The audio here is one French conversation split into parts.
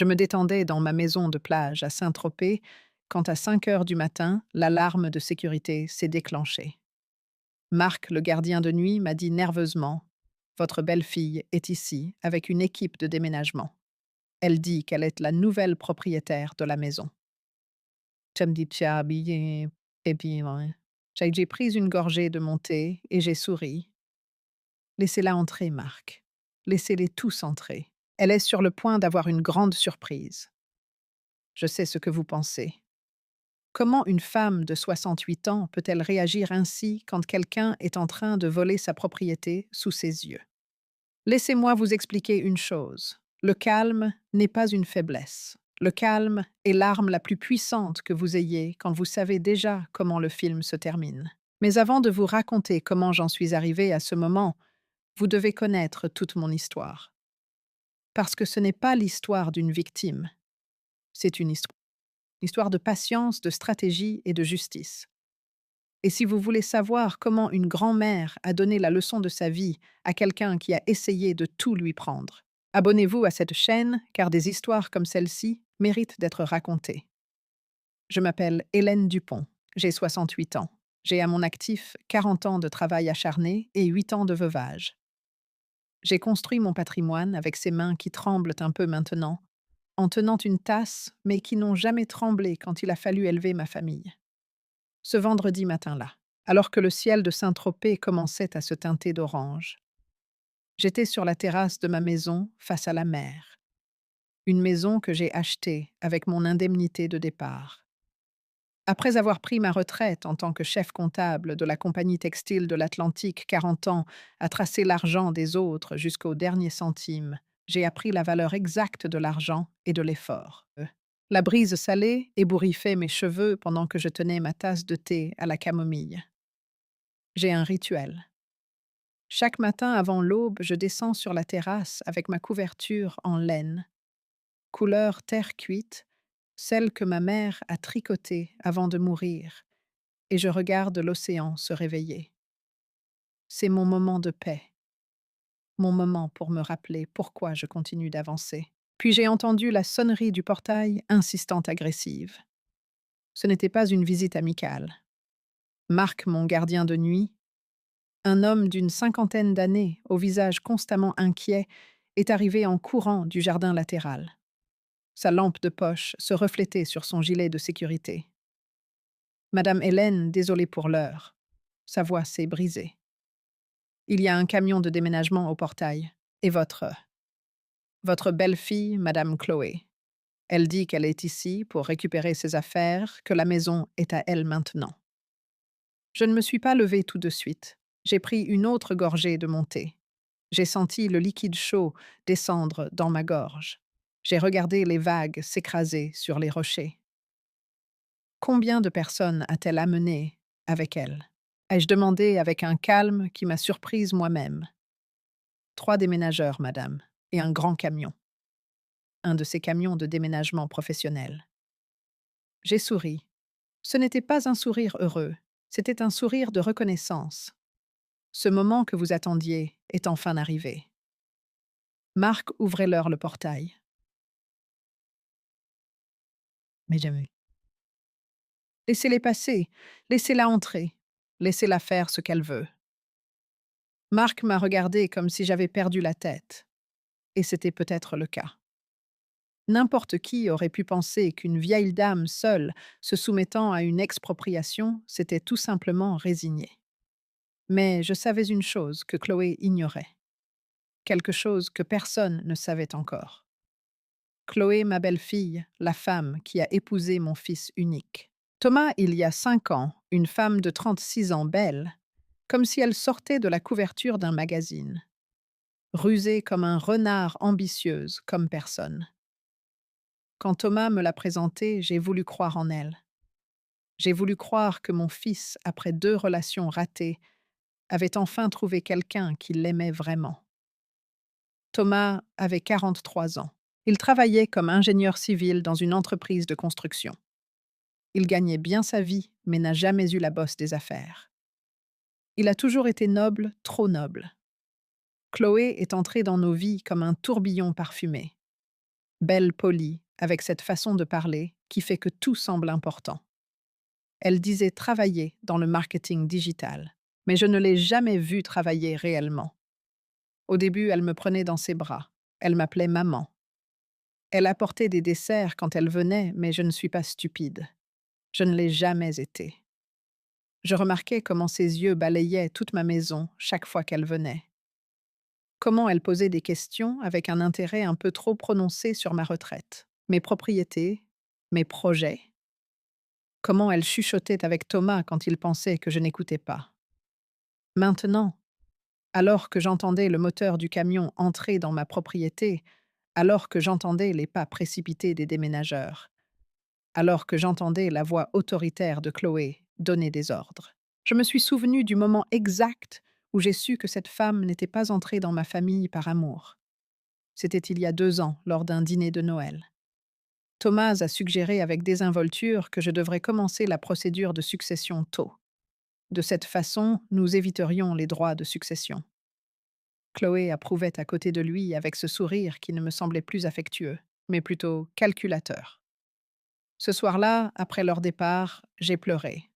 Je me détendais dans ma maison de plage à Saint-Tropez quand à 5 heures du matin, l'alarme de sécurité s'est déclenchée. Marc, le gardien de nuit, m'a dit nerveusement: «Votre belle-fille est ici avec une équipe de déménagement. Elle dit qu'elle est la nouvelle propriétaire de la maison.» Je me dis: «Tiens, bien, et puis, ouais.» J'ai pris une gorgée de mon thé et j'ai souri. «Laissez-la entrer, Marc. Laissez-les tous entrer. Elle est sur le point d'avoir une grande surprise. Je sais ce que vous pensez. Comment une femme de 68 ans peut-elle réagir ainsi quand quelqu'un est en train de voler sa propriété sous ses yeux? Laissez-moi vous expliquer une chose. Le calme n'est pas une faiblesse. Le calme est l'arme la plus puissante que vous ayez quand vous savez déjà comment le film se termine. Mais avant de vous raconter comment j'en suis arrivé à ce moment, vous devez connaître toute mon histoire. Parce que ce n'est pas l'histoire d'une victime, c'est une histoire de patience, de stratégie et de justice. Et si vous voulez savoir comment une grand-mère a donné la leçon de sa vie à quelqu'un qui a essayé de tout lui prendre, abonnez-vous à cette chaîne car des histoires comme celle-ci méritent d'être racontées. Je m'appelle Hélène Dupont, j'ai 68 ans. J'ai à mon actif 40 ans de travail acharné et 8 ans de veuvage. J'ai construit mon patrimoine avec ces mains qui tremblent un peu maintenant, en tenant une tasse, mais qui n'ont jamais tremblé quand il a fallu élever ma famille. Ce vendredi matin-là, alors que le ciel de Saint-Tropez commençait à se teinter d'orange, j'étais sur la terrasse de ma maison face à la mer. Une maison que j'ai achetée avec mon indemnité de départ. Après avoir pris ma retraite en tant que chef comptable de la compagnie textile de l'Atlantique 40 ans à tracer l'argent des autres jusqu'au dernier centime, j'ai appris la valeur exacte de l'argent et de l'effort. La brise salée ébouriffait mes cheveux pendant que je tenais ma tasse de thé à la camomille. J'ai un rituel. Chaque matin avant l'aube, je descends sur la terrasse avec ma couverture en laine, couleur terre cuite, celle que ma mère a tricotée avant de mourir, et je regarde l'océan se réveiller. C'est mon moment de paix, mon moment pour me rappeler pourquoi je continue d'avancer. Puis j'ai entendu la sonnerie du portail insistante agressive. Ce n'était pas une visite amicale. Marc, mon gardien de nuit, un homme d'une cinquantaine d'années, au visage constamment inquiet, est arrivé en courant du jardin latéral. Sa lampe de poche se reflétait sur son gilet de sécurité. Madame Hélène, désolée pour l'heure. Sa voix s'est brisée. Il y a un camion de déménagement au portail. Et votre belle-fille, Madame Chloé. Elle dit qu'elle est ici pour récupérer ses affaires, que la maison est à elle maintenant. Je ne me suis pas levée tout de suite. J'ai pris une autre gorgée de mon thé. J'ai senti le liquide chaud descendre dans ma gorge. J'ai regardé les vagues s'écraser sur les rochers. Combien de personnes a-t-elle amené avec elle? Ai-je demandé avec un calme qui m'a surprise moi-même. 3 déménageurs, madame, et un grand camion. Un de ces camions de déménagement professionnel. J'ai souri. Ce n'était pas un sourire heureux, c'était un sourire de reconnaissance. Ce moment que vous attendiez est enfin arrivé. Marc ouvrait leur le portail. Mais jamais. Laissez-les passer, laissez-la entrer, laissez-la faire ce qu'elle veut. Marc m'a regardé comme si j'avais perdu la tête. Et c'était peut-être le cas. N'importe qui aurait pu penser qu'une vieille dame seule, se soumettant à une expropriation, s'était tout simplement résignée. Mais je savais une chose que Chloé ignorait. Quelque chose que personne ne savait encore. Chloé, ma belle-fille, la femme qui a épousé mon fils unique. Thomas, il y a 5 ans, une femme de 36 ans belle, comme si elle sortait de la couverture d'un magazine. Rusée comme un renard, ambitieuse comme personne. Quand Thomas me l'a présentée, j'ai voulu croire en elle. J'ai voulu croire que mon fils, après 2 relations ratées, avait enfin trouvé quelqu'un qui l'aimait vraiment. Thomas avait 43 ans. Il travaillait comme ingénieur civil dans une entreprise de construction. Il gagnait bien sa vie, mais n'a jamais eu la bosse des affaires. Il a toujours été noble, trop noble. Chloé est entrée dans nos vies comme un tourbillon parfumé. belle polie, avec cette façon de parler qui fait que tout semble important. Elle disait travailler dans le marketing digital, mais je ne l'ai jamais vue travailler réellement. Au début, elle me prenait dans ses bras. Elle m'appelait maman. Elle apportait des desserts quand elle venait, mais je ne suis pas stupide. Je ne l'ai jamais été. Je remarquais comment ses yeux balayaient toute ma maison chaque fois qu'elle venait. Comment elle posait des questions avec un intérêt un peu trop prononcé sur ma retraite, mes propriétés, mes projets. Comment elle chuchotait avec Thomas quand il pensait que je n'écoutais pas. Maintenant, alors que j'entendais le moteur du camion entrer dans ma propriété, alors que j'entendais les pas précipités des déménageurs, alors que j'entendais la voix autoritaire de Chloé donner des ordres, je me suis souvenu du moment exact où j'ai su que cette femme n'était pas entrée dans ma famille par amour. C'était il y a 2 ans, lors d'un dîner de Noël. Thomas a suggéré avec désinvolture que je devrais commencer la procédure de succession tôt. De cette façon, nous éviterions les droits de succession. Chloé approuvait à côté de lui avec ce sourire qui ne me semblait plus affectueux, mais plutôt calculateur. Ce soir-là, après leur départ, j'ai pleuré.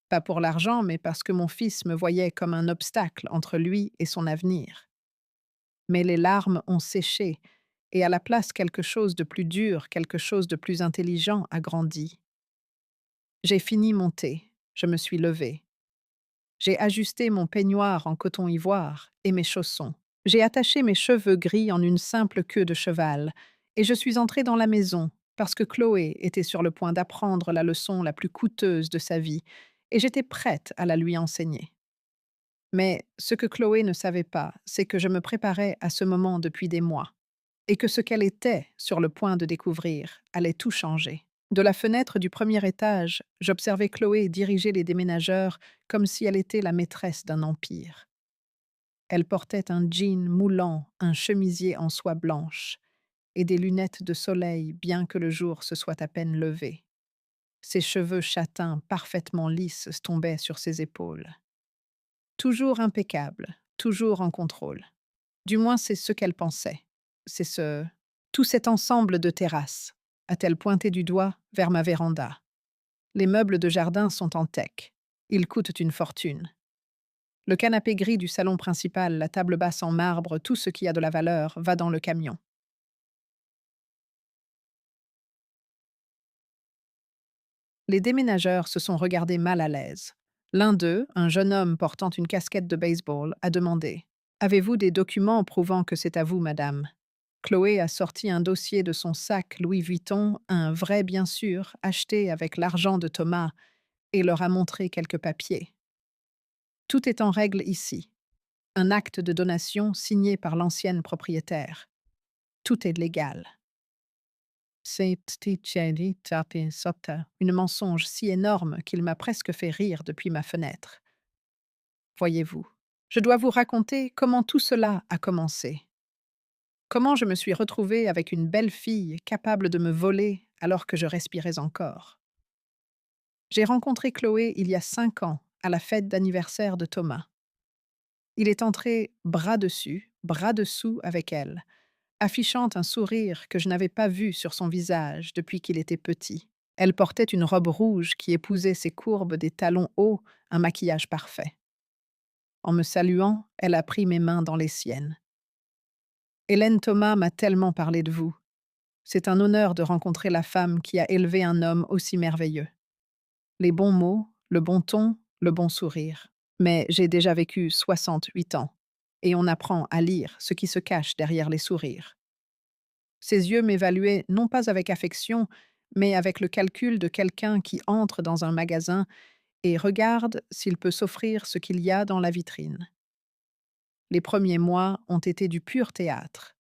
Pas pour l'argent, mais parce que mon fils me voyait comme un obstacle entre lui et son avenir. Mais les larmes ont séché, et à la place quelque chose de plus dur, quelque chose de plus intelligent a grandi. J'ai fini mon thé, je me suis levée. J'ai ajusté mon peignoir en coton ivoire et mes chaussons. J'ai attaché mes cheveux gris en une simple queue de cheval, et je suis entrée dans la maison parce que Chloé était sur le point d'apprendre la leçon la plus coûteuse de sa vie, et j'étais prête à la lui enseigner. Mais ce que Chloé ne savait pas, c'est que je me préparais à ce moment depuis des mois, et que ce qu'elle était sur le point de découvrir allait tout changer. De la fenêtre du premier étage, j'observais Chloé diriger les déménageurs comme si elle était la maîtresse d'un empire. Elle portait un jean moulant, un chemisier en soie blanche et des lunettes de soleil bien que le jour se soit à peine levé. Ses cheveux châtains parfaitement lisses tombaient sur ses épaules. Toujours impeccable, toujours en contrôle. Du moins c'est ce qu'elle pensait. C'est ce... Tout cet ensemble de terrasses, a-t-elle pointé du doigt vers ma véranda. Les meubles de jardin sont en teck. Ils coûtent une fortune. Le canapé gris du salon principal, la table basse en marbre, tout ce qui a de la valeur va dans le camion. Les déménageurs se sont regardés mal à l'aise. L'un d'eux, un jeune homme portant une casquette de baseball, a demandé: Avez-vous des documents prouvant que c'est à vous, madame? Chloé a sorti un dossier de son sac Louis Vuitton, un vrai bien sûr, acheté avec l'argent de Thomas, et leur a montré quelques papiers. Tout est en règle ici. Un acte de donation signé par l'ancienne propriétaire. Tout est légal. C'est une mensonge si énorme qu'il m'a presque fait rire depuis ma fenêtre. Voyez-vous, je dois vous raconter comment tout cela a commencé. Comment je me suis retrouvée avec une belle fille capable de me voler alors que je respirais encore. J'ai rencontré Chloé il y a 5 ans, à la fête d'anniversaire de Thomas. Il est entré bras dessus, bras dessous avec elle, affichant un sourire que je n'avais pas vu sur son visage depuis qu'il était petit. Elle portait une robe rouge qui épousait ses courbes, des talons hauts, un maquillage parfait. En me saluant, elle a pris mes mains dans les siennes. Hélène Thomas m'a tellement parlé de vous. C'est un honneur de rencontrer la femme qui a élevé un homme aussi merveilleux. Les bons mots, le bon ton, le bon sourire. Mais j'ai déjà vécu 68 ans, et on apprend à lire ce qui se cache derrière les sourires. Ses yeux m'évaluaient non pas avec affection, mais avec le calcul de quelqu'un qui entre dans un magasin et regarde s'il peut s'offrir ce qu'il y a dans la vitrine. Les premiers mois ont été du pur théâtre.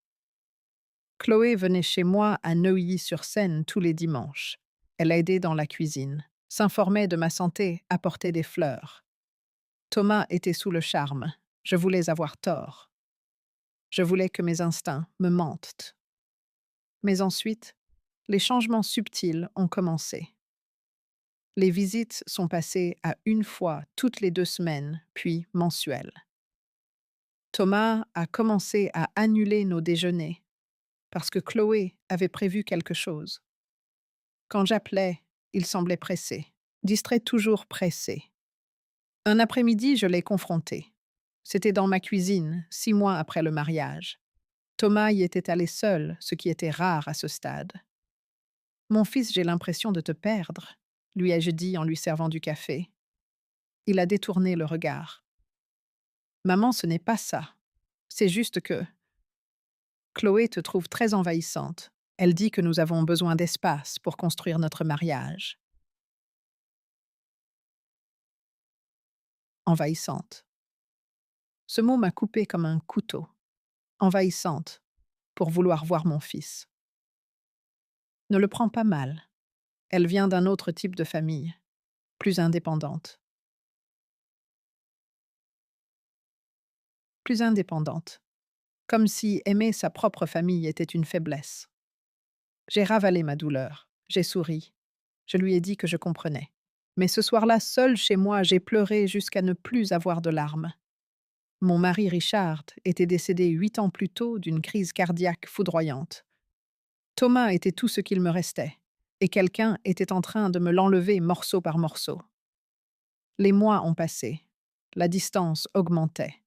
Chloé venait chez moi à Neuilly-sur-Seine tous les dimanches. Elle aidait dans la cuisine, s'informait de ma santé, apportait des fleurs. Thomas était sous le charme. Je voulais avoir tort. Je voulais que mes instincts me mentent. Mais ensuite, les changements subtils ont commencé. Les visites sont passées à une fois toutes les 2 semaines, puis mensuelles. Thomas a commencé à annuler nos déjeuners. parce que Chloé avait prévu quelque chose. Quand j'appelais, il semblait pressé, distrait toujours pressé. Un après-midi, je l'ai confronté. C'était dans ma cuisine, 6 mois après le mariage. Thomas y était allé seul, ce qui était rare à ce stade. Mon fils, j'ai l'impression de te perdre, lui ai-je dit en lui servant du café. Il a détourné le regard. Maman, ce n'est pas ça. C'est juste que Chloé te trouve très envahissante. Elle dit que nous avons besoin d'espace pour construire notre mariage. Envahissante. Ce mot m'a coupé comme un couteau. Envahissante, pour vouloir voir mon fils. Ne le prends pas mal. Elle vient d'un autre type de famille, plus indépendante. Plus indépendante. Comme si aimer sa propre famille était une faiblesse. J'ai ravalé ma douleur. J'ai souri. Je lui ai dit que je comprenais. Mais ce soir-là, seul chez moi, j'ai pleuré jusqu'à ne plus avoir de larmes. Mon mari Richard était décédé 8 ans plus tôt d'une crise cardiaque foudroyante. Thomas était tout ce qu'il me restait, et quelqu'un était en train de me l'enlever morceau par morceau. Les mois ont passé. La distance augmentait.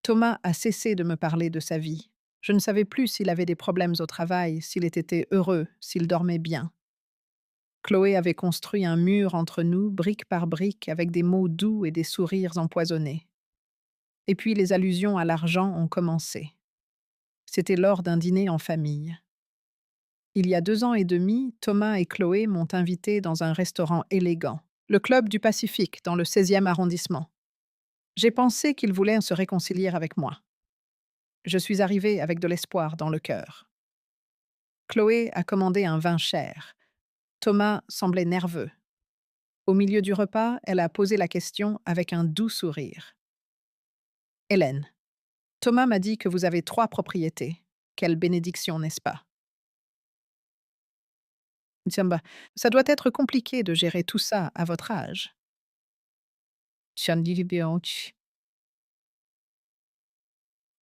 Thomas a cessé de me parler de sa vie. Je ne savais plus s'il avait des problèmes au travail, s'il était heureux, s'il dormait bien. Chloé avait construit un mur entre nous, brique par brique, avec des mots doux et des sourires empoisonnés. Et puis les allusions à l'argent ont commencé. C'était lors d'un dîner en famille. Il y a 2 ans et demi, Thomas et Chloé m'ont invité dans un restaurant élégant, le Club du Pacifique, dans le 16e arrondissement. J'ai pensé qu'ils voulaient se réconcilier avec moi. Je suis arrivée avec de l'espoir dans le cœur. Chloé a commandé un vin cher. Thomas semblait nerveux. Au milieu du repas, elle a posé la question avec un doux sourire. Hélène, Thomas m'a dit que vous avez 3 propriétés. Quelle bénédiction, n'est-ce pas? Tiens, ça doit être compliqué de gérer tout ça à votre âge.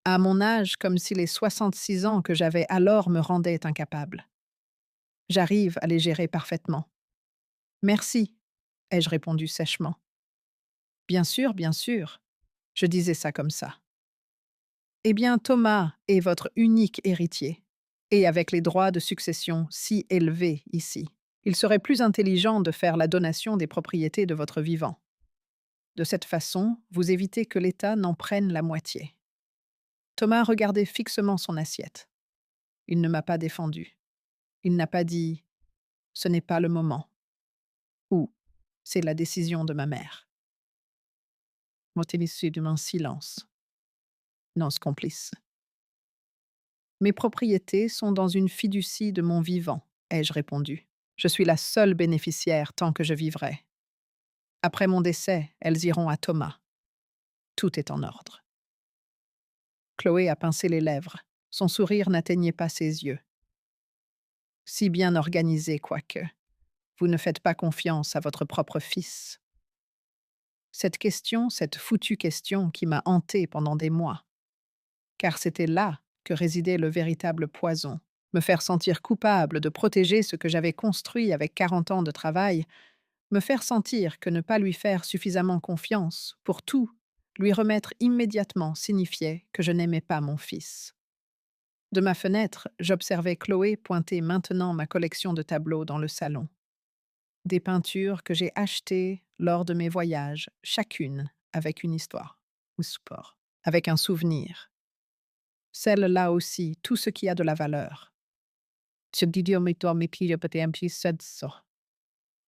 À mon âge, comme si les 66 ans que j'avais alors me rendaient incapable. J'arrive à les gérer parfaitement. Merci, ai-je répondu sèchement. Bien sûr, bien sûr. Je disais ça comme ça. Eh bien, Thomas est votre unique héritier, et avec les droits de succession si élevés ici, il serait plus intelligent de faire la donation des propriétés de votre vivant. De cette façon, vous évitez que l'État n'en prenne la moitié. Thomas regardait fixement son assiette. Il ne m'a pas défendu. Il n'a pas dit « ce n'est pas le moment » ou « c'est la décision de ma mère ». M'ont-ils d'un silence. Non, complice. Mes propriétés sont dans une fiducie de mon vivant, ai-je répondu. Je suis la seule bénéficiaire tant que je vivrai. Après mon décès, elles iront à Thomas. Tout est en ordre. Chloé a pincé les lèvres. Son sourire n'atteignait pas ses yeux. Si bien organisé, quoique. Vous ne faites pas confiance à votre propre fils. Cette question, cette foutue question qui m'a hantée pendant des mois. Car c'était là que résidait le véritable poison. Me faire sentir coupable de protéger ce que j'avais construit avec 40 ans de travail, me faire sentir que ne pas lui faire suffisamment confiance pour tout, lui remettre immédiatement signifiait que je n'aimais pas mon fils. De ma fenêtre, j'observais Chloé pointer maintenant ma collection de tableaux dans le salon. Des peintures que j'ai achetées lors de mes voyages, chacune avec une histoire, ou support, avec un souvenir. Celle-là aussi, tout ce qui a de la valeur.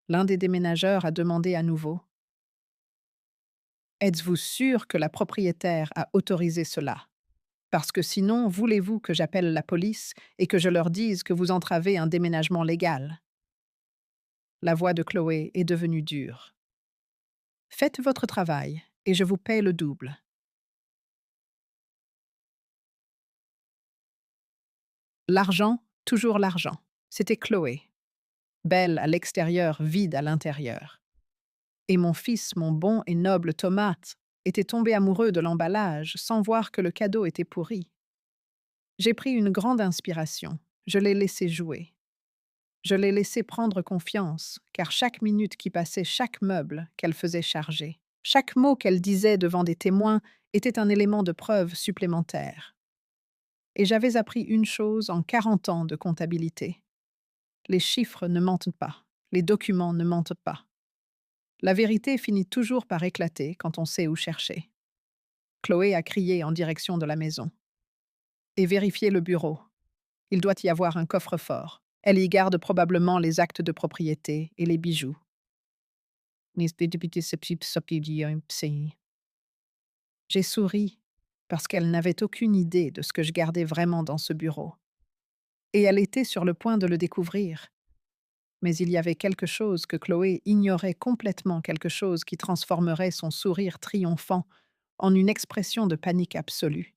L'un des déménageurs a demandé à nouveau. Êtes-vous sûr que la propriétaire a autorisé cela? Parce que sinon, voulez-vous que j'appelle la police et que je leur dise que vous entravez un déménagement légal? La voix de Chloé est devenue dure. Faites votre travail et je vous paie le double. L'argent, toujours l'argent. C'était Chloé. Belle à l'extérieur, vide à l'intérieur. Et mon fils, mon bon et noble Thomas, était tombé amoureux de l'emballage sans voir que le cadeau était pourri. J'ai pris une grande inspiration. Je l'ai laissé jouer. Je l'ai laissé prendre confiance, car chaque minute qui passait, chaque meuble qu'elle faisait charger, chaque mot qu'elle disait devant des témoins était un élément de preuve supplémentaire. Et j'avais appris une chose en 40 ans de comptabilité. Les chiffres ne mentent pas, les documents ne mentent pas. La vérité finit toujours par éclater quand on sait où chercher. Chloé a crié en direction de la maison. Et vérifiez le bureau. Il doit y avoir un coffre-fort. Elle y garde probablement les actes de propriété et les bijoux. J'ai souri parce qu'elle n'avait aucune idée de ce que je gardais vraiment dans ce bureau. Et elle était sur le point de le découvrir. Mais il y avait quelque chose que Chloé ignorait complètement, quelque chose qui transformerait son sourire triomphant en une expression de panique absolue.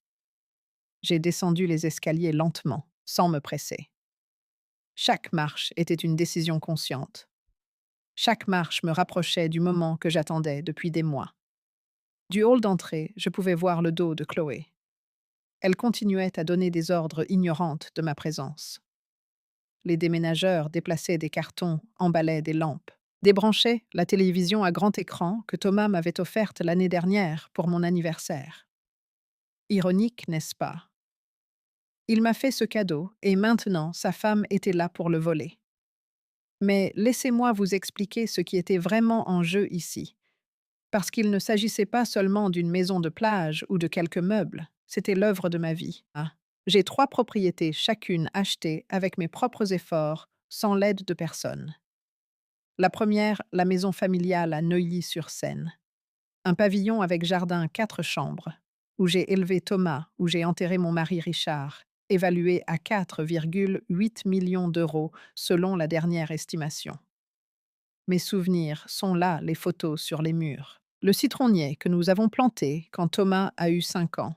J'ai descendu les escaliers lentement, sans me presser. Chaque marche était une décision consciente. Chaque marche me rapprochait du moment que j'attendais depuis des mois. Du hall d'entrée, je pouvais voir le dos de Chloé. Elle continuait à donner des ordres ignorantes de ma présence. Les déménageurs déplaçaient des cartons, emballaient des lampes, débranchaient la télévision à grand écran que Thomas m'avait offerte l'année dernière pour mon anniversaire. Ironique, n'est-ce pas? Il m'a fait ce cadeau et maintenant sa femme était là pour le voler. Mais laissez-moi vous expliquer ce qui était vraiment en jeu ici. Parce qu'il ne s'agissait pas seulement d'une maison de plage ou de quelques meubles, c'était l'œuvre de ma vie. Ah. J'ai 3 propriétés, chacune achetées avec mes propres efforts, sans l'aide de personne. La première, la maison familiale à Neuilly-sur-Seine. Un pavillon avec jardin 4 chambres, où j'ai élevé Thomas, où j'ai enterré mon mari Richard, évalué à 4,8 millions d'euros selon la dernière estimation. Mes souvenirs sont là, les photos sur les murs. Le citronnier que nous avons planté quand Thomas a eu 5 ans.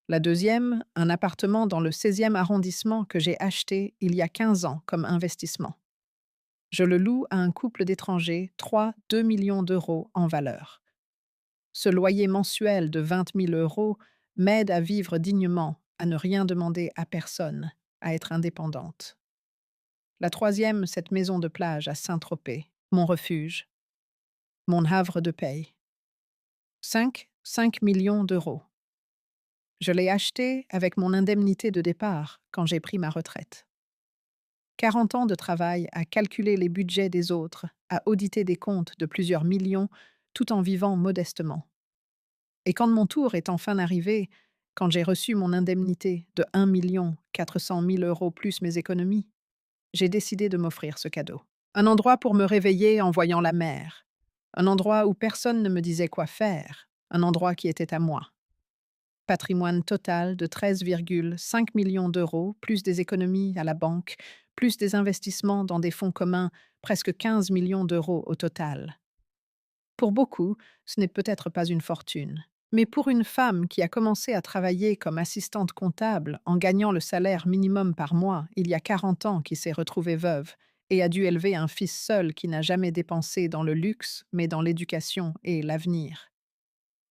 La deuxième, un appartement dans le 16e arrondissement que j'ai acheté il y a 15 ans comme investissement. Je le loue à un couple d'étrangers, 2 millions d'euros en valeur. Ce loyer mensuel de 20 000 euros m'aide à vivre dignement, à ne rien demander à personne, à être indépendante. La troisième, cette maison de plage à Saint-Tropez, mon refuge, mon havre de paix. 5 millions d'euros. Je l'ai acheté avec mon indemnité de départ quand j'ai pris ma retraite. 40 ans de travail à calculer les budgets des autres, à auditer des comptes de plusieurs millions, tout en vivant modestement. Et quand mon tour est enfin arrivé, quand j'ai reçu mon indemnité de 1 400 000 euros plus mes économies, j'ai décidé de m'offrir ce cadeau. Un endroit pour me réveiller en voyant la mer. Un endroit où personne ne me disait quoi faire. Un endroit qui était à moi. Patrimoine total de 13,5 millions d'euros, plus des économies à la banque, plus des investissements dans des fonds communs, presque 15 millions d'euros au total. Pour beaucoup, ce n'est peut-être pas une fortune. Mais pour une femme qui a commencé à travailler comme assistante comptable en gagnant le salaire minimum par mois il y a 40 ans, qui s'est retrouvée veuve et a dû élever un fils seul qui n'a jamais dépensé dans le luxe, mais dans l'éducation et l'avenir.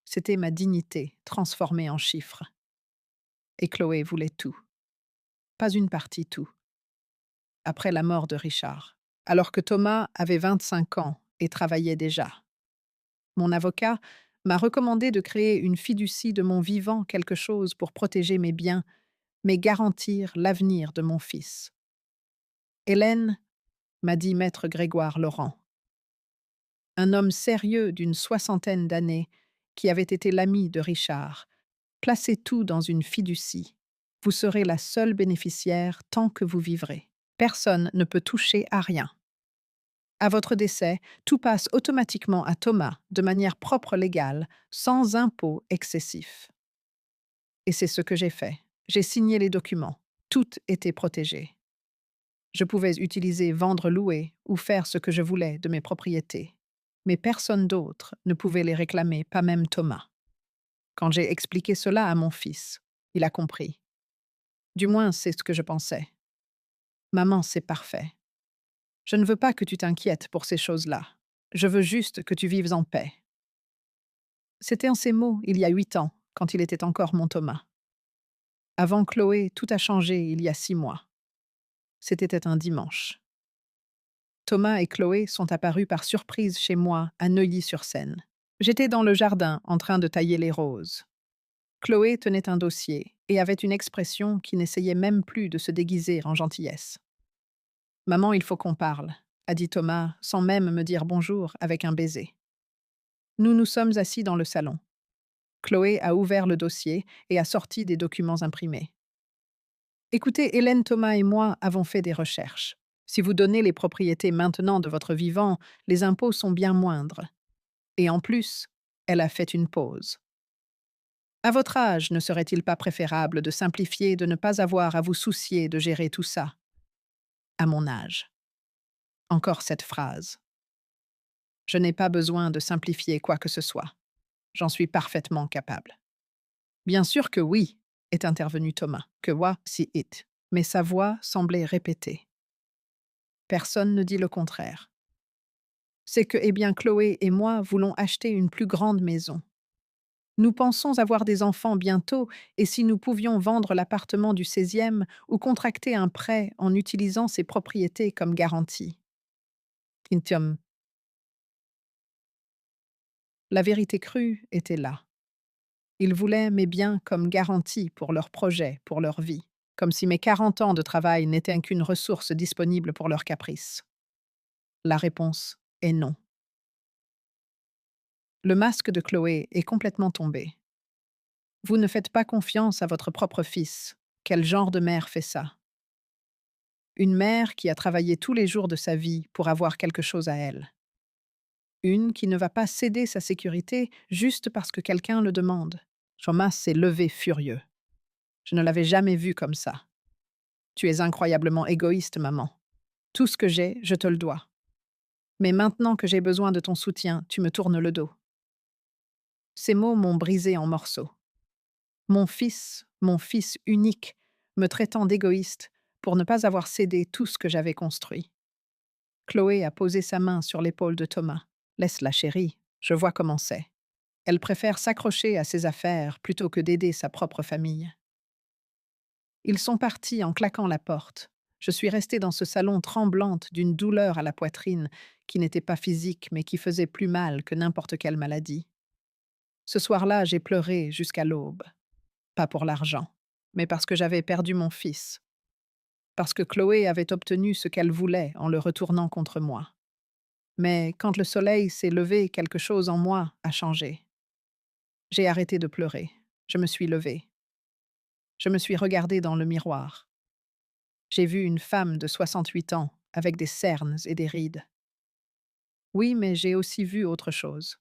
C'était ma dignité transformée en chiffres. Et Chloé voulait tout. Pas une partie, tout. Après la mort de Richard, alors que Thomas avait 25 ans et travaillait déjà. Mon avocat m'a recommandé de créer une fiducie de mon vivant, quelque chose pour protéger mes biens, mais garantir l'avenir de mon fils. Hélène, m'a dit maître Grégoire Laurent, un homme sérieux d'une 60aine d'années qui avait été l'ami de Richard, placez tout dans une fiducie. Vous serez la seule bénéficiaire tant que vous vivrez. Personne ne peut toucher à rien. À votre décès, tout passe automatiquement à Thomas, de manière propre légale, sans impôt excessif. Et c'est ce que j'ai fait. J'ai signé les documents. Tout était protégé. Je pouvais utiliser, vendre, louer ou faire ce que je voulais de mes propriétés. Mais personne d'autre ne pouvait les réclamer, pas même Thomas. Quand j'ai expliqué cela à mon fils, il a compris. Du moins, c'est ce que je pensais. Maman, c'est parfait. Je ne veux pas que tu t'inquiètes pour ces choses-là. Je veux juste que tu vives en paix. C'était en ces mots, il y a 8 ans, quand il était encore mon Thomas. Avant Chloé, tout a changé il y a 6 mois. C'était un dimanche. Thomas et Chloé sont apparus par surprise chez moi, à Neuilly-sur-Seine. J'étais dans le jardin, en train de tailler les roses. Chloé tenait un dossier et avait une expression qui n'essayait même plus de se déguiser en gentillesse. Maman, il faut qu'on parle, a dit Thomas, sans même me dire bonjour, avec un baiser. Nous nous sommes assis dans le salon. Chloé a ouvert le dossier et a sorti des documents imprimés. Écoutez, Hélène, Thomas et moi avons fait des recherches. Si vous donnez les propriétés maintenant de votre vivant, les impôts sont bien moindres. Et en plus, elle a fait une pause. À votre âge, ne serait-il pas préférable de simplifier, de ne pas avoir à vous soucier de gérer tout ça? À mon âge. Encore cette phrase. Je n'ai pas besoin de simplifier quoi que ce soit. J'en suis parfaitement capable. Bien sûr que oui, est intervenu Thomas, que wa si it. Mais sa voix semblait répéter. Personne ne dit le contraire. C'est que, eh bien, Chloé et moi voulons acheter une plus grande maison. Nous pensons avoir des enfants bientôt, et si nous pouvions vendre l'appartement du 16e ou contracter un prêt en utilisant ses propriétés comme garantie. Tintium. La vérité crue était là. Ils voulaient mes biens comme garantie pour leur projet, pour leur vie, comme si mes 40 ans de travail n'étaient qu'une ressource disponible pour leurs caprices. La réponse est non. Le masque de Chloé est complètement tombé. Vous ne faites pas confiance à votre propre fils. Quel genre de mère fait ça? Une mère qui a travaillé tous les jours de sa vie pour avoir quelque chose à elle. Une qui ne va pas céder sa sécurité juste parce que quelqu'un le demande. Thomas s'est levé furieux. Je ne l'avais jamais vu comme ça. Tu es incroyablement égoïste, maman. Tout ce que j'ai, je te le dois. Mais maintenant que j'ai besoin de ton soutien, tu me tournes le dos. Ces mots m'ont brisé en morceaux. Mon fils unique, me traitant d'égoïste pour ne pas avoir cédé tout ce que j'avais construit. Chloé a posé sa main sur l'épaule de Thomas. Laisse-la, chérie, je vois comment c'est. Elle préfère s'accrocher à ses affaires plutôt que d'aider sa propre famille. Ils sont partis en claquant la porte. Je suis restée dans ce salon tremblante d'une douleur à la poitrine qui n'était pas physique mais qui faisait plus mal que n'importe quelle maladie. Ce soir-là, j'ai pleuré jusqu'à l'aube. Pas pour l'argent, mais parce que j'avais perdu mon fils. Parce que Chloé avait obtenu ce qu'elle voulait en le retournant contre moi. Mais quand le soleil s'est levé, quelque chose en moi a changé. J'ai arrêté de pleurer. Je me suis levée. Je me suis regardée dans le miroir. J'ai vu une femme de 68 ans, avec des cernes et des rides. Oui, mais j'ai aussi vu autre chose.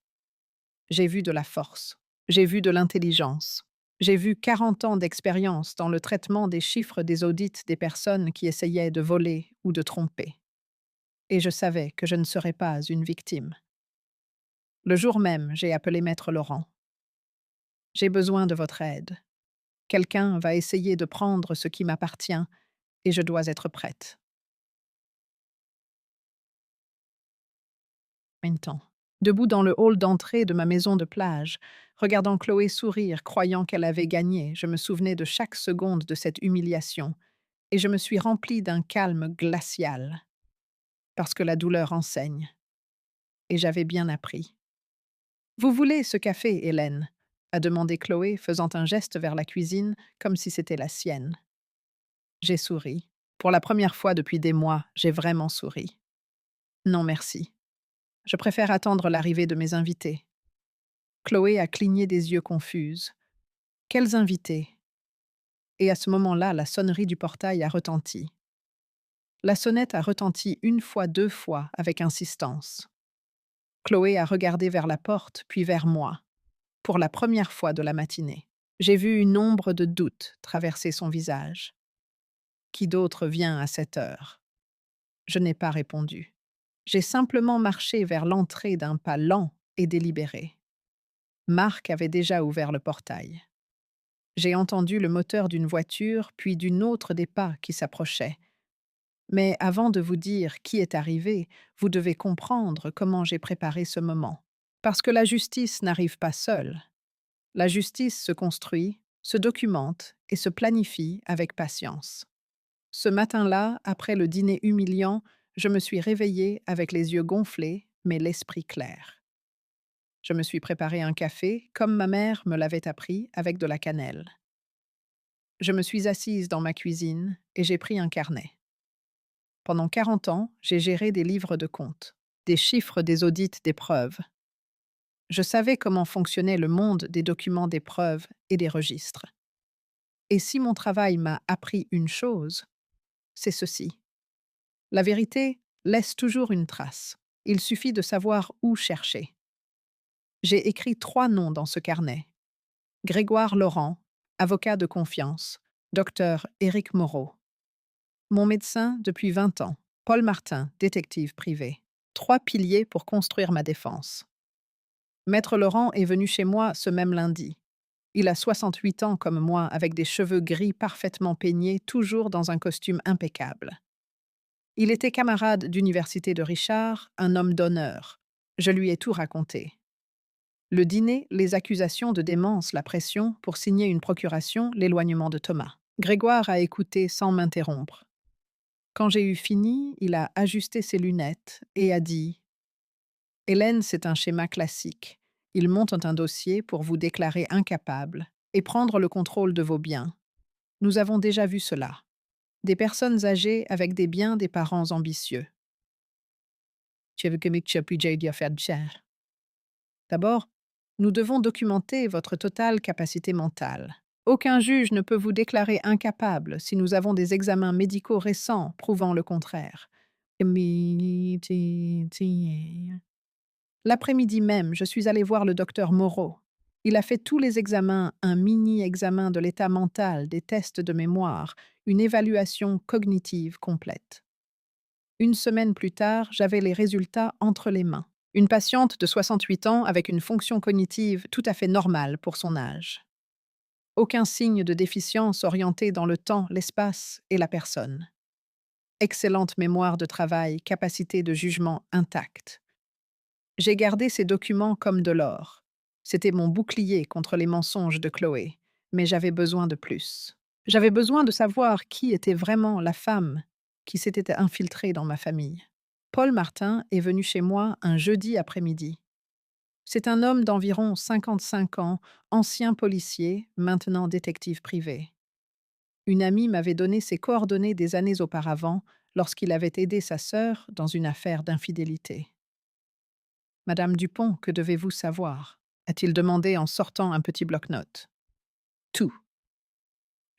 J'ai vu de la force. J'ai vu de l'intelligence. J'ai vu 40 ans d'expérience dans le traitement des chiffres des audits des personnes qui essayaient de voler ou de tromper. Et je savais que je ne serais pas une victime. Le jour même, j'ai appelé Maître Laurent. J'ai besoin de votre aide. Quelqu'un va essayer de prendre ce qui m'appartient et je dois être prête. Temps. Debout dans le hall d'entrée de ma maison de plage, regardant Chloé sourire, croyant qu'elle avait gagné, je me souvenais de chaque seconde de cette humiliation et je me suis remplie d'un calme glacial. Parce que la douleur enseigne. Et j'avais bien appris. Vous voulez ce café, Hélène? A demandé Chloé, faisant un geste vers la cuisine, comme si c'était la sienne. J'ai souri. Pour la première fois depuis des mois, j'ai vraiment souri. Non, merci. Je préfère attendre l'arrivée de mes invités. Chloé a cligné des yeux confuses. Quels invités? Et à ce moment-là, la sonnerie du portail a retenti. La sonnette a retenti une fois, deux fois, avec insistance. Chloé a regardé vers la porte, puis vers moi. Pour la première fois de la matinée, j'ai vu une ombre de doute traverser son visage. Qui d'autre vient à cette heure? Je n'ai pas répondu. J'ai simplement marché vers l'entrée d'un pas lent et délibéré. Marc avait déjà ouvert le portail. J'ai entendu le moteur d'une voiture, puis d'une autre des pas qui s'approchaient. Mais avant de vous dire qui est arrivé, vous devez comprendre comment j'ai préparé ce moment. Parce que la justice n'arrive pas seule. La justice se construit, se documente et se planifie avec patience. Ce matin-là, après le dîner humiliant, je me suis réveillée avec les yeux gonflés, mais l'esprit clair. Je me suis préparé un café, comme ma mère me l'avait appris, avec de la cannelle. Je me suis assise dans ma cuisine et j'ai pris un carnet. Pendant 40 ans, j'ai géré des livres de comptes, des chiffres des audits des preuves. Je savais comment fonctionnait le monde des documents des preuves et des registres. Et si mon travail m'a appris une chose, c'est ceci. La vérité laisse toujours une trace. Il suffit de savoir où chercher. J'ai écrit 3 noms dans ce carnet. Grégoire Laurent, avocat de confiance. Docteur Éric Moreau. Mon médecin depuis 20 ans. Paul Martin, détective privé. 3 piliers pour construire ma défense. Maître Laurent est venu chez moi ce même lundi. Il a 68 ans comme moi, avec des cheveux gris parfaitement peignés, toujours dans un costume impeccable. Il était camarade d'université de Richard, un homme d'honneur. Je lui ai tout raconté. Le dîner, les accusations de démence, la pression pour signer une procuration, l'éloignement de Thomas. Grégoire a écouté sans m'interrompre. Quand j'ai eu fini, il a ajusté ses lunettes et a dit: Hélène, c'est un schéma classique. Ils montent un dossier pour vous déclarer incapable et prendre le contrôle de vos biens. Nous avons déjà vu cela. Des personnes âgées avec des biens des parents ambitieux. D'abord, nous devons documenter votre totale capacité mentale. Aucun juge ne peut vous déclarer incapable si nous avons des examens médicaux récents prouvant le contraire. L'après-midi même, je suis allée voir le docteur Moreau. Il a fait tous les examens, un mini-examen de l'état mental, des tests de mémoire, une évaluation cognitive complète. Une semaine plus tard, j'avais les résultats entre les mains. Une patiente de 68 ans avec une fonction cognitive tout à fait normale pour son âge. Aucun signe de déficience orienté dans le temps, l'espace et la personne. Excellente mémoire de travail, capacité de jugement intacte. J'ai gardé ces documents comme de l'or. C'était mon bouclier contre les mensonges de Chloé, mais j'avais besoin de plus. J'avais besoin de savoir qui était vraiment la femme qui s'était infiltrée dans ma famille. Paul Martin est venu chez moi un jeudi après-midi. C'est un homme d'environ 55 ans, ancien policier, maintenant détective privé. Une amie m'avait donné ses coordonnées des années auparavant lorsqu'il avait aidé sa sœur dans une affaire d'infidélité. Madame Dupont, que devez-vous savoir? A-t-il demandé en sortant un petit bloc-notes. Tout.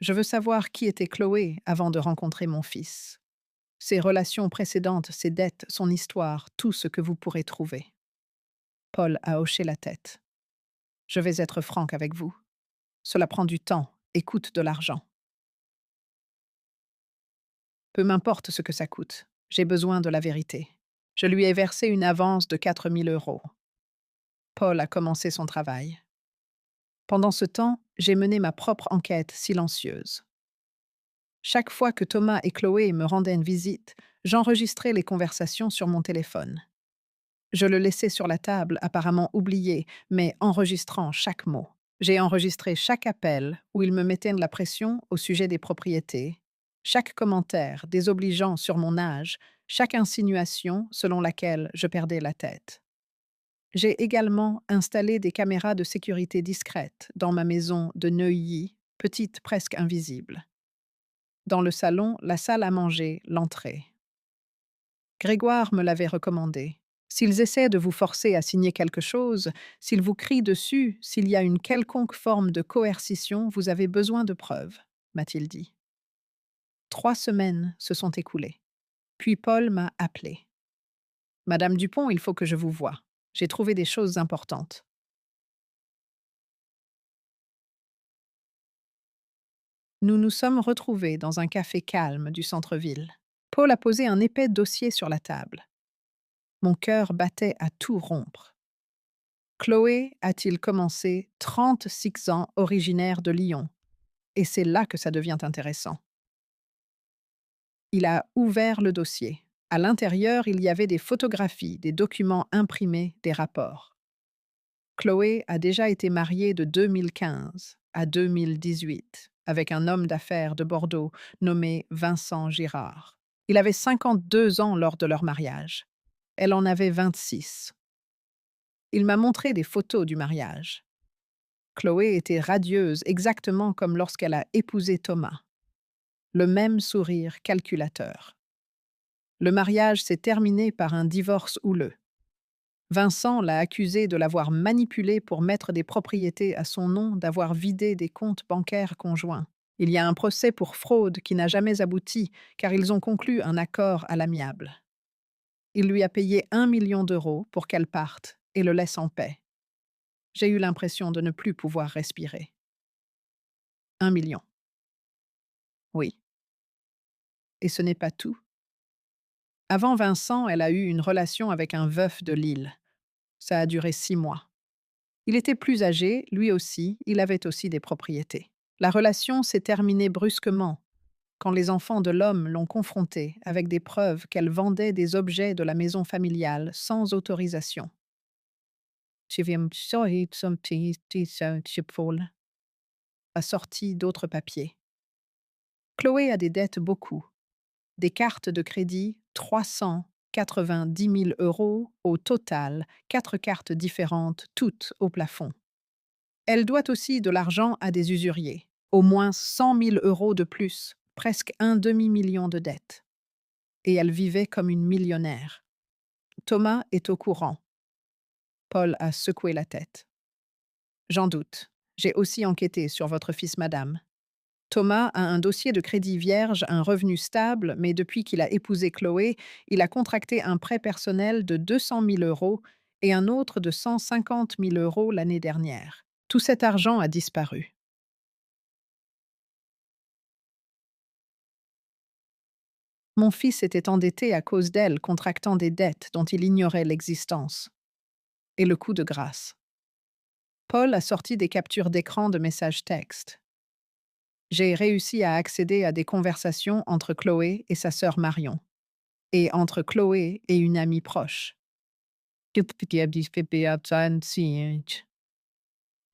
Je veux savoir qui était Chloé avant de rencontrer mon fils. Ses relations précédentes, ses dettes, son histoire, tout ce que vous pourrez trouver. Paul a hoché la tête. Je vais être franc avec vous. Cela prend du temps et coûte de l'argent. Peu m'importe ce que ça coûte. J'ai besoin de la vérité. Je lui ai versé une avance de 4 000 euros. Paul a commencé son travail. Pendant ce temps, j'ai mené ma propre enquête silencieuse. Chaque fois que Thomas et Chloé me rendaient une visite, j'enregistrais les conversations sur mon téléphone. Je le laissais sur la table, apparemment oublié, mais enregistrant chaque mot. J'ai enregistré chaque appel où ils me mettaient de la pression au sujet des propriétés, chaque commentaire désobligeant sur mon âge, chaque insinuation selon laquelle je perdais la tête. J'ai également installé des caméras de sécurité discrètes dans ma maison de Neuilly, petite presque invisible. Dans le salon, la salle à manger, l'entrée. Grégoire me l'avait recommandé. S'ils essaient de vous forcer à signer quelque chose, s'ils vous crient dessus, s'il y a une quelconque forme de coercition, vous avez besoin de preuves, m'a-t-il dit. 3 semaines se sont écoulées. Puis Paul m'a appelé. Madame Dupont, il faut que je vous voie. J'ai trouvé des choses importantes. Nous nous sommes retrouvés dans un café calme du centre-ville. Paul a posé un épais dossier sur la table. Mon cœur battait à tout rompre. Chloé, a-t-il commencé, 36 ans, originaire de Lyon. Et c'est là que ça devient intéressant. Il a ouvert le dossier. À l'intérieur, il y avait des photographies, des documents imprimés, des rapports. Chloé a déjà été mariée de 2015 à 2018 avec un homme d'affaires de Bordeaux nommé Vincent Girard. Il avait 52 ans lors de leur mariage. Elle en avait 26. Il m'a montré des photos du mariage. Chloé était radieuse, exactement comme lorsqu'elle a épousé Thomas. Le même sourire calculateur. Le mariage s'est terminé par un divorce houleux. Vincent l'a accusée de l'avoir manipulée pour mettre des propriétés à son nom, d'avoir vidé des comptes bancaires conjoints. Il y a un procès pour fraude qui n'a jamais abouti, car ils ont conclu un accord à l'amiable. Il lui a payé 1 million d'euros pour qu'elle parte et le laisse en paix. J'ai eu l'impression de ne plus pouvoir respirer. 1 million. Oui. Et ce n'est pas tout. Avant Vincent, elle a eu une relation avec un veuf de Lille. Ça a duré 6 mois. Il était plus âgé, lui aussi, il avait aussi des propriétés. La relation s'est terminée brusquement quand les enfants de l'homme l'ont confrontée avec des preuves qu'elle vendait des objets de la maison familiale sans autorisation. A sorti d'autres papiers. Chloé a des dettes beaucoup. Des cartes de crédit, 390 000 euros au total, 4 cartes différentes, toutes au plafond. Elle doit aussi de l'argent à des usuriers, au moins 100 000 euros de plus, presque un demi-million de dettes. Et elle vivait comme une millionnaire. Thomas est au courant. Paul a secoué la tête. J'en doute. J'ai aussi enquêté sur votre fils, madame. Thomas a un dossier de crédit vierge, un revenu stable, mais depuis qu'il a épousé Chloé, il a contracté un prêt personnel de 200 000 euros et un autre de 150 000 euros l'année dernière. Tout cet argent a disparu. Mon fils était endetté à cause d'elle, contractant des dettes dont il ignorait l'existence. Et le coup de grâce. Paul a sorti des captures d'écran de messages textes. J'ai réussi à accéder à des conversations entre Chloé et sa sœur Marion, et entre Chloé et une amie proche.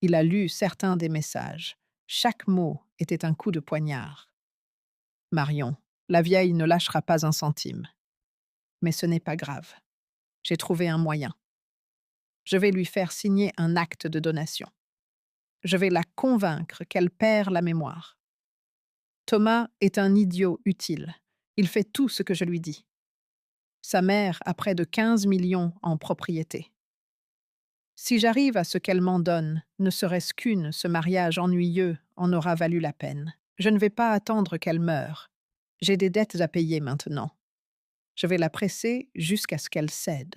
Il a lu certains des messages. Chaque mot était un coup de poignard. Marion, la vieille ne lâchera pas un centime. Mais ce n'est pas grave. J'ai trouvé un moyen. Je vais lui faire signer un acte de donation. Je vais la convaincre qu'elle perd la mémoire. Thomas est un idiot utile. Il fait tout ce que je lui dis. Sa mère a près de 15 millions en propriété. Si j'arrive à ce qu'elle m'en donne, ne serait-ce qu'une, ce mariage ennuyeux en aura valu la peine. Je ne vais pas attendre qu'elle meure. J'ai des dettes à payer maintenant. Je vais la presser jusqu'à ce qu'elle cède.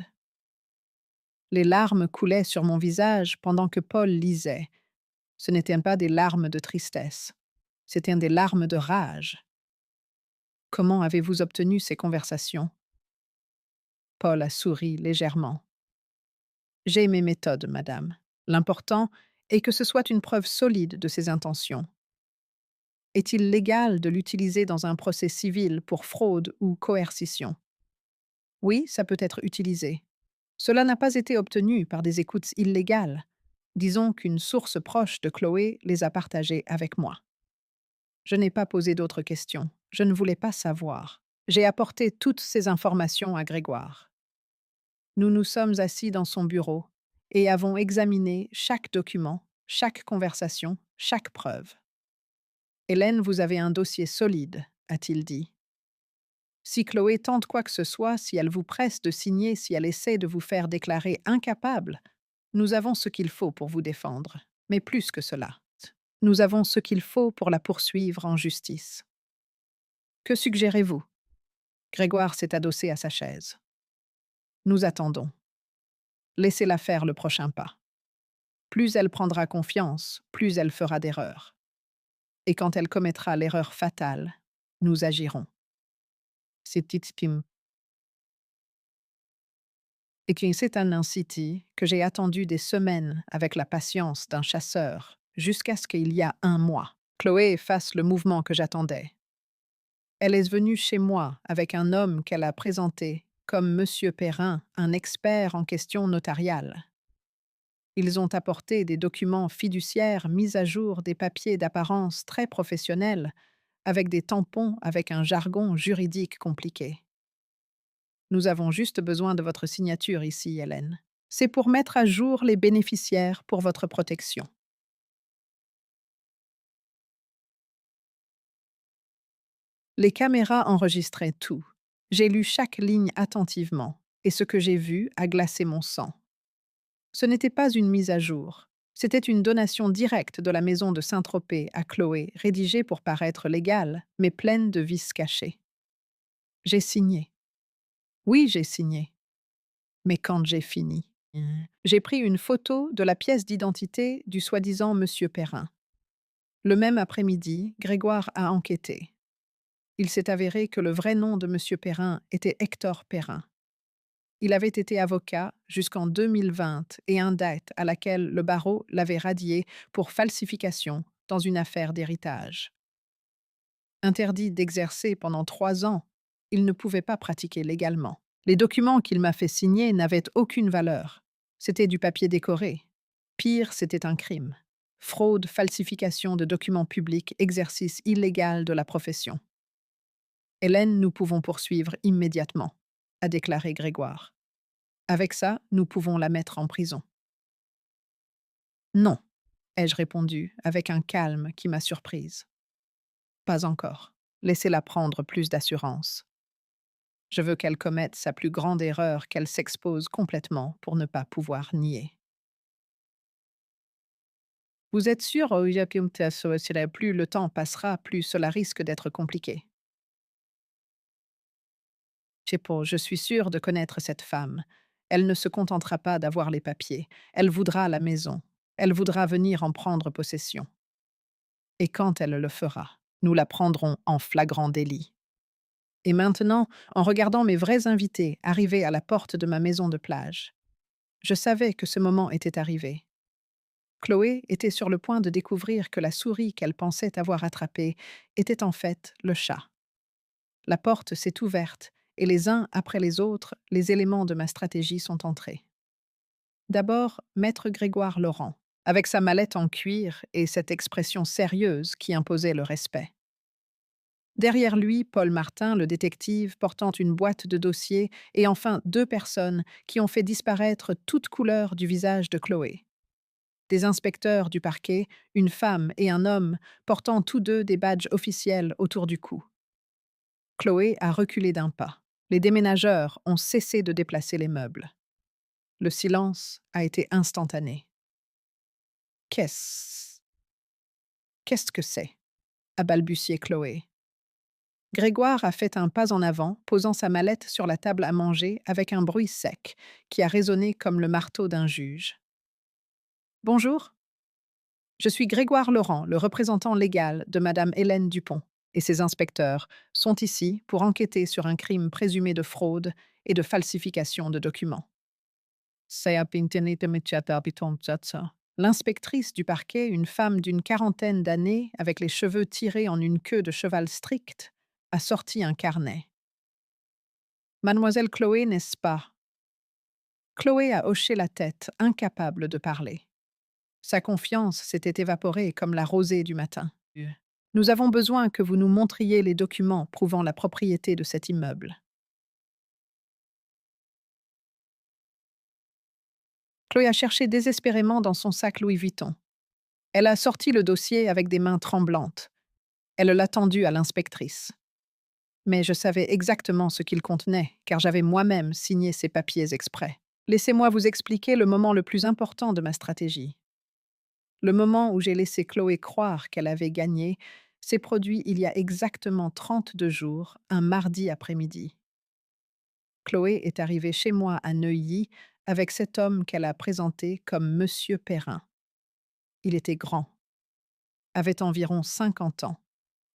Les larmes coulaient sur mon visage pendant que Paul lisait. Ce n'étaient pas des larmes de tristesse, c'étaient des larmes de rage. Comment avez-vous obtenu ces conversations? Paul a souri légèrement. J'ai mes méthodes, madame. L'important est que ce soit une preuve solide de ses intentions. Est-il légal de l'utiliser dans un procès civil pour fraude ou coercition? Oui, ça peut être utilisé. Cela n'a pas été obtenu par des écoutes illégales. Disons qu'une source proche de Chloé les a partagées avec moi. Je n'ai pas posé d'autres questions. Je ne voulais pas savoir. J'ai apporté toutes ces informations à Grégoire. Nous nous sommes assis dans son bureau et avons examiné chaque document, chaque conversation, chaque preuve. Hélène, vous avez un dossier solide, a-t-il dit. Si Chloé tente quoi que ce soit, si elle vous presse de signer, si elle essaie de vous faire déclarer incapable, nous avons ce qu'il faut pour vous défendre. Mais plus que cela, nous avons ce qu'il faut pour la poursuivre en justice. Que suggérez-vous? Grégoire s'est adossé à sa chaise. Nous attendons. Laissez-la faire le prochain pas. Plus elle prendra confiance, plus elle fera d'erreurs. Et quand elle commettra l'erreur fatale, nous agirons. Et c'est un inciti que j'ai attendu des semaines avec la patience d'un chasseur, jusqu'à ce qu'il y a un mois, Chloé fasse le mouvement que j'attendais. Elle est venue chez moi avec un homme qu'elle a présenté comme Monsieur Perrin, un expert en questions notariales. Ils ont apporté des documents fiduciaires mis à jour, des papiers d'apparence très professionnels, avec des tampons avec un jargon juridique compliqué. Nous avons juste besoin de votre signature ici, Hélène. C'est pour mettre à jour les bénéficiaires pour votre protection. Les caméras enregistraient tout. J'ai lu chaque ligne attentivement, et ce que j'ai vu a glacé mon sang. Ce n'était pas une mise à jour. C'était une donation directe de la maison de Saint-Tropez à Chloé, rédigée pour paraître légale, mais pleine de vices cachés. J'ai signé. Oui, j'ai signé. Mais quand j'ai fini, j'ai pris une photo de la pièce d'identité du soi-disant Monsieur Perrin. Le même après-midi, Grégoire a enquêté. Il s'est avéré que le vrai nom de Monsieur Perrin était Hector Perrin. Il avait été avocat jusqu'en 2020 et un date à laquelle le barreau l'avait radié pour falsification dans une affaire d'héritage. Interdit d'exercer pendant 3 ans, il ne pouvait pas pratiquer légalement. Les documents qu'il m'a fait signer n'avaient aucune valeur. C'était du papier décoré. Pire, c'était un crime. Fraude, falsification de documents publics, exercice illégal de la profession. Hélène, nous pouvons poursuivre immédiatement, a déclaré Grégoire. Avec ça, nous pouvons la mettre en prison. Non, ai-je répondu, avec un calme qui m'a surprise. Pas encore. Laissez-la prendre plus d'assurance. Je veux qu'elle commette sa plus grande erreur, qu'elle s'expose complètement pour ne pas pouvoir nier. Vous êtes sûr, plus le temps passera, plus cela risque d'être compliqué. Je suis sûre de connaître cette femme. Elle ne se contentera pas d'avoir les papiers. Elle voudra la maison. Elle voudra venir en prendre possession. Et quand elle le fera, nous la prendrons en flagrant délit. Et maintenant, en regardant mes vrais invités arriver à la porte de ma maison de plage, je savais que ce moment était arrivé. Chloé était sur le point de découvrir que la souris qu'elle pensait avoir attrapée était en fait le chat. La porte s'est ouverte et les uns après les autres, les éléments de ma stratégie sont entrés. D'abord, maître Grégoire Laurent, avec sa mallette en cuir et cette expression sérieuse qui imposait le respect. Derrière lui, Paul Martin, le détective, portant une boîte de dossiers, et enfin 2 personnes qui ont fait disparaître toute couleur du visage de Chloé. Des inspecteurs du parquet, une femme et un homme, portant tous deux des badges officiels autour du cou. Chloé a reculé d'un pas. Les déménageurs ont cessé de déplacer les meubles. Le silence a été instantané. Qu'est-ce Qu'est-ce que c'est a balbutié Chloé. Grégoire a fait un pas en avant, posant sa mallette sur la table à manger avec un bruit sec qui a résonné comme le marteau d'un juge. Bonjour, je suis Grégoire Laurent, le représentant légal de Madame Hélène Dupont, et ses inspecteurs sont ici pour enquêter sur un crime présumé de fraude et de falsification de documents. L'inspectrice du parquet, une femme d'une quarantaine d'années avec les cheveux tirés en une queue de cheval stricte, a sorti un carnet. Mademoiselle Chloé, n'est-ce pas? Chloé a hoché la tête, incapable de parler. Sa confiance s'était évaporée comme la rosée du matin. Nous avons besoin que vous nous montriez les documents prouvant la propriété de cet immeuble. Chloé a cherché désespérément dans son sac Louis Vuitton. Elle a sorti le dossier avec des mains tremblantes. Elle l'a tendu à l'inspectrice. Mais je savais exactement ce qu'il contenait, car j'avais moi-même signé ces papiers exprès. Laissez-moi vous expliquer le moment le plus important de ma stratégie. Le moment où j'ai laissé Chloé croire qu'elle avait gagné s'est produit il y a exactement 32 jours, un mardi après-midi. Chloé est arrivée chez moi à Neuilly avec cet homme qu'elle a présenté comme Monsieur Perrin. Il était grand, avait environ 50 ans,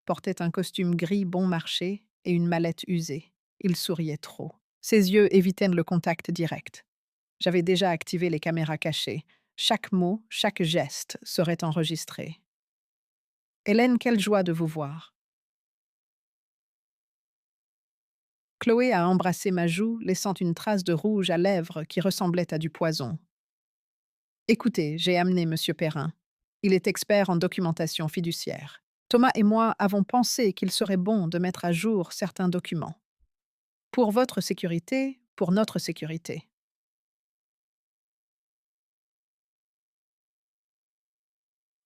portait un costume gris bon marché et une mallette usée. Il souriait trop. Ses yeux évitaient le contact direct. J'avais déjà activé les caméras cachées. Chaque mot, chaque geste serait enregistré. Hélène, quelle joie de vous voir. Chloé a embrassé ma joue, laissant une trace de rouge à lèvres qui ressemblait à du poison. Écoutez, j'ai amené Monsieur Perrin. Il est expert en documentation fiduciaire. Thomas et moi avons pensé qu'il serait bon de mettre à jour certains documents. Pour votre sécurité, pour notre sécurité.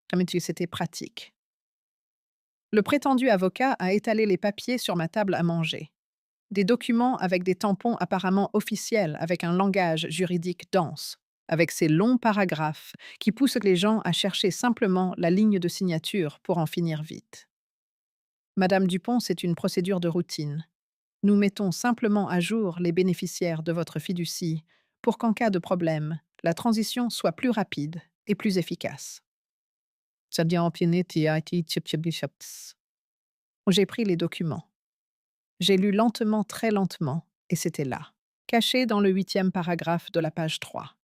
Comme si c'était pratique. Le prétendu avocat a étalé les papiers sur ma table à manger. Des documents avec des tampons apparemment officiels, avec un langage juridique dense, avec ces longs paragraphes qui poussent les gens à chercher simplement la ligne de signature pour en finir vite. Madame Dupont, c'est une procédure de routine. Nous mettons simplement à jour les bénéficiaires de votre fiducie pour qu'en cas de problème, la transition soit plus rapide et plus efficace. J'ai pris les documents. J'ai lu lentement, très lentement, et c'était là, caché dans le 8e paragraphe de la page 3.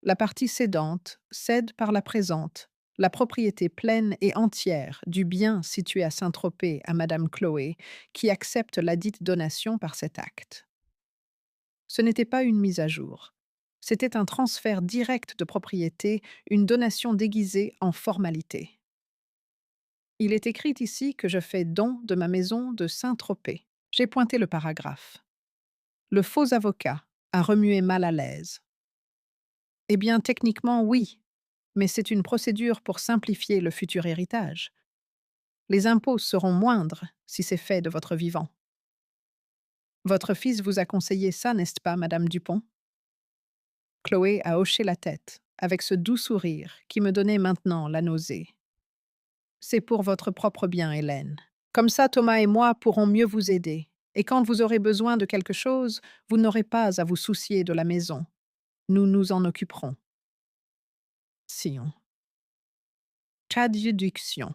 La partie cédante cède par la présente la propriété pleine et entière du bien situé à Saint-Tropez à Madame Chloé, qui accepte ladite donation par cet acte. Ce n'était pas une mise à jour. C'était un transfert direct de propriété, une donation déguisée en formalité. Il est écrit ici que je fais don de ma maison de Saint-Tropez. J'ai pointé le paragraphe. Le faux avocat a remué mal à l'aise. Eh bien, techniquement, oui, mais c'est une procédure pour simplifier le futur héritage. Les impôts seront moindres si c'est fait de votre vivant. Votre fils vous a conseillé ça, n'est-ce pas, Madame Dupont? Chloé a hoché la tête, avec ce doux sourire qui me donnait maintenant la nausée. C'est pour votre propre bien, Hélène. Comme ça, Thomas et moi pourrons mieux vous aider. Et quand vous aurez besoin de quelque chose, vous n'aurez pas à vous soucier de la maison. Nous nous en occuperons. Sion. Traduction.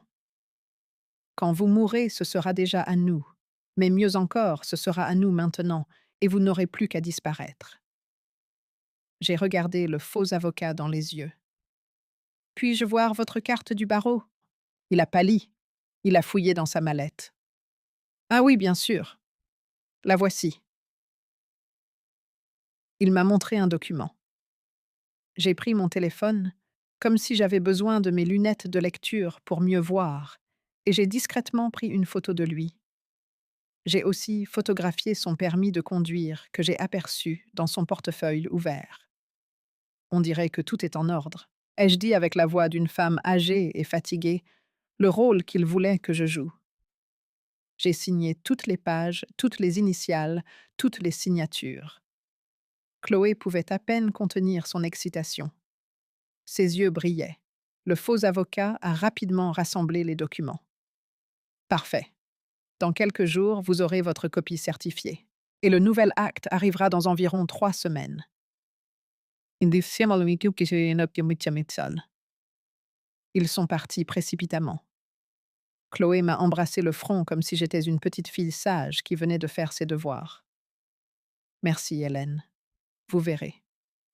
Quand vous mourrez, ce sera déjà à nous. Mais mieux encore, ce sera à nous maintenant, et vous n'aurez plus qu'à disparaître. J'ai regardé le faux avocat dans les yeux. Puis-je voir votre carte du barreau? Il a pâli. Il a fouillé dans sa mallette. Ah oui, bien sûr. La voici. Il m'a montré un document. J'ai pris mon téléphone, comme si j'avais besoin de mes lunettes de lecture pour mieux voir, et j'ai discrètement pris une photo de lui. J'ai aussi photographié son permis de conduire que j'ai aperçu dans son portefeuille ouvert. On dirait que tout est en ordre, ai-je dit avec la voix d'une femme âgée et fatiguée, le rôle qu'il voulait que je joue. J'ai signé toutes les pages, toutes les initiales, toutes les signatures. Chloé pouvait à peine contenir son excitation. Ses yeux brillaient. Le faux avocat a rapidement rassemblé les documents. Parfait. Dans quelques jours, vous aurez votre copie certifiée. Et le nouvel acte arrivera dans environ 3 semaines. Ils sont partis précipitamment. Chloé m'a embrassé le front comme si j'étais une petite fille sage qui venait de faire ses devoirs. Merci, Hélène. Vous verrez.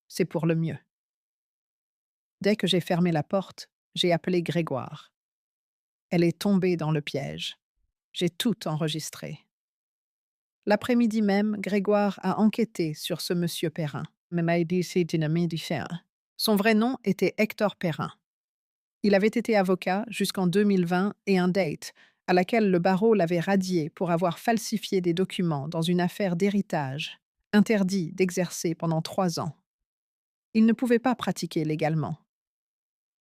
C'est pour le mieux. Dès que j'ai fermé la porte, j'ai appelé Grégoire. Elle est tombée dans le piège. J'ai tout enregistré. L'après-midi même, Grégoire a enquêté sur ce monsieur Perrin. Son vrai nom était Hector Perrin. Il avait été avocat jusqu'en 2020 et un date, à laquelle le barreau l'avait radié pour avoir falsifié des documents dans une affaire d'héritage, interdit d'exercer pendant 3 ans. Il ne pouvait pas pratiquer légalement.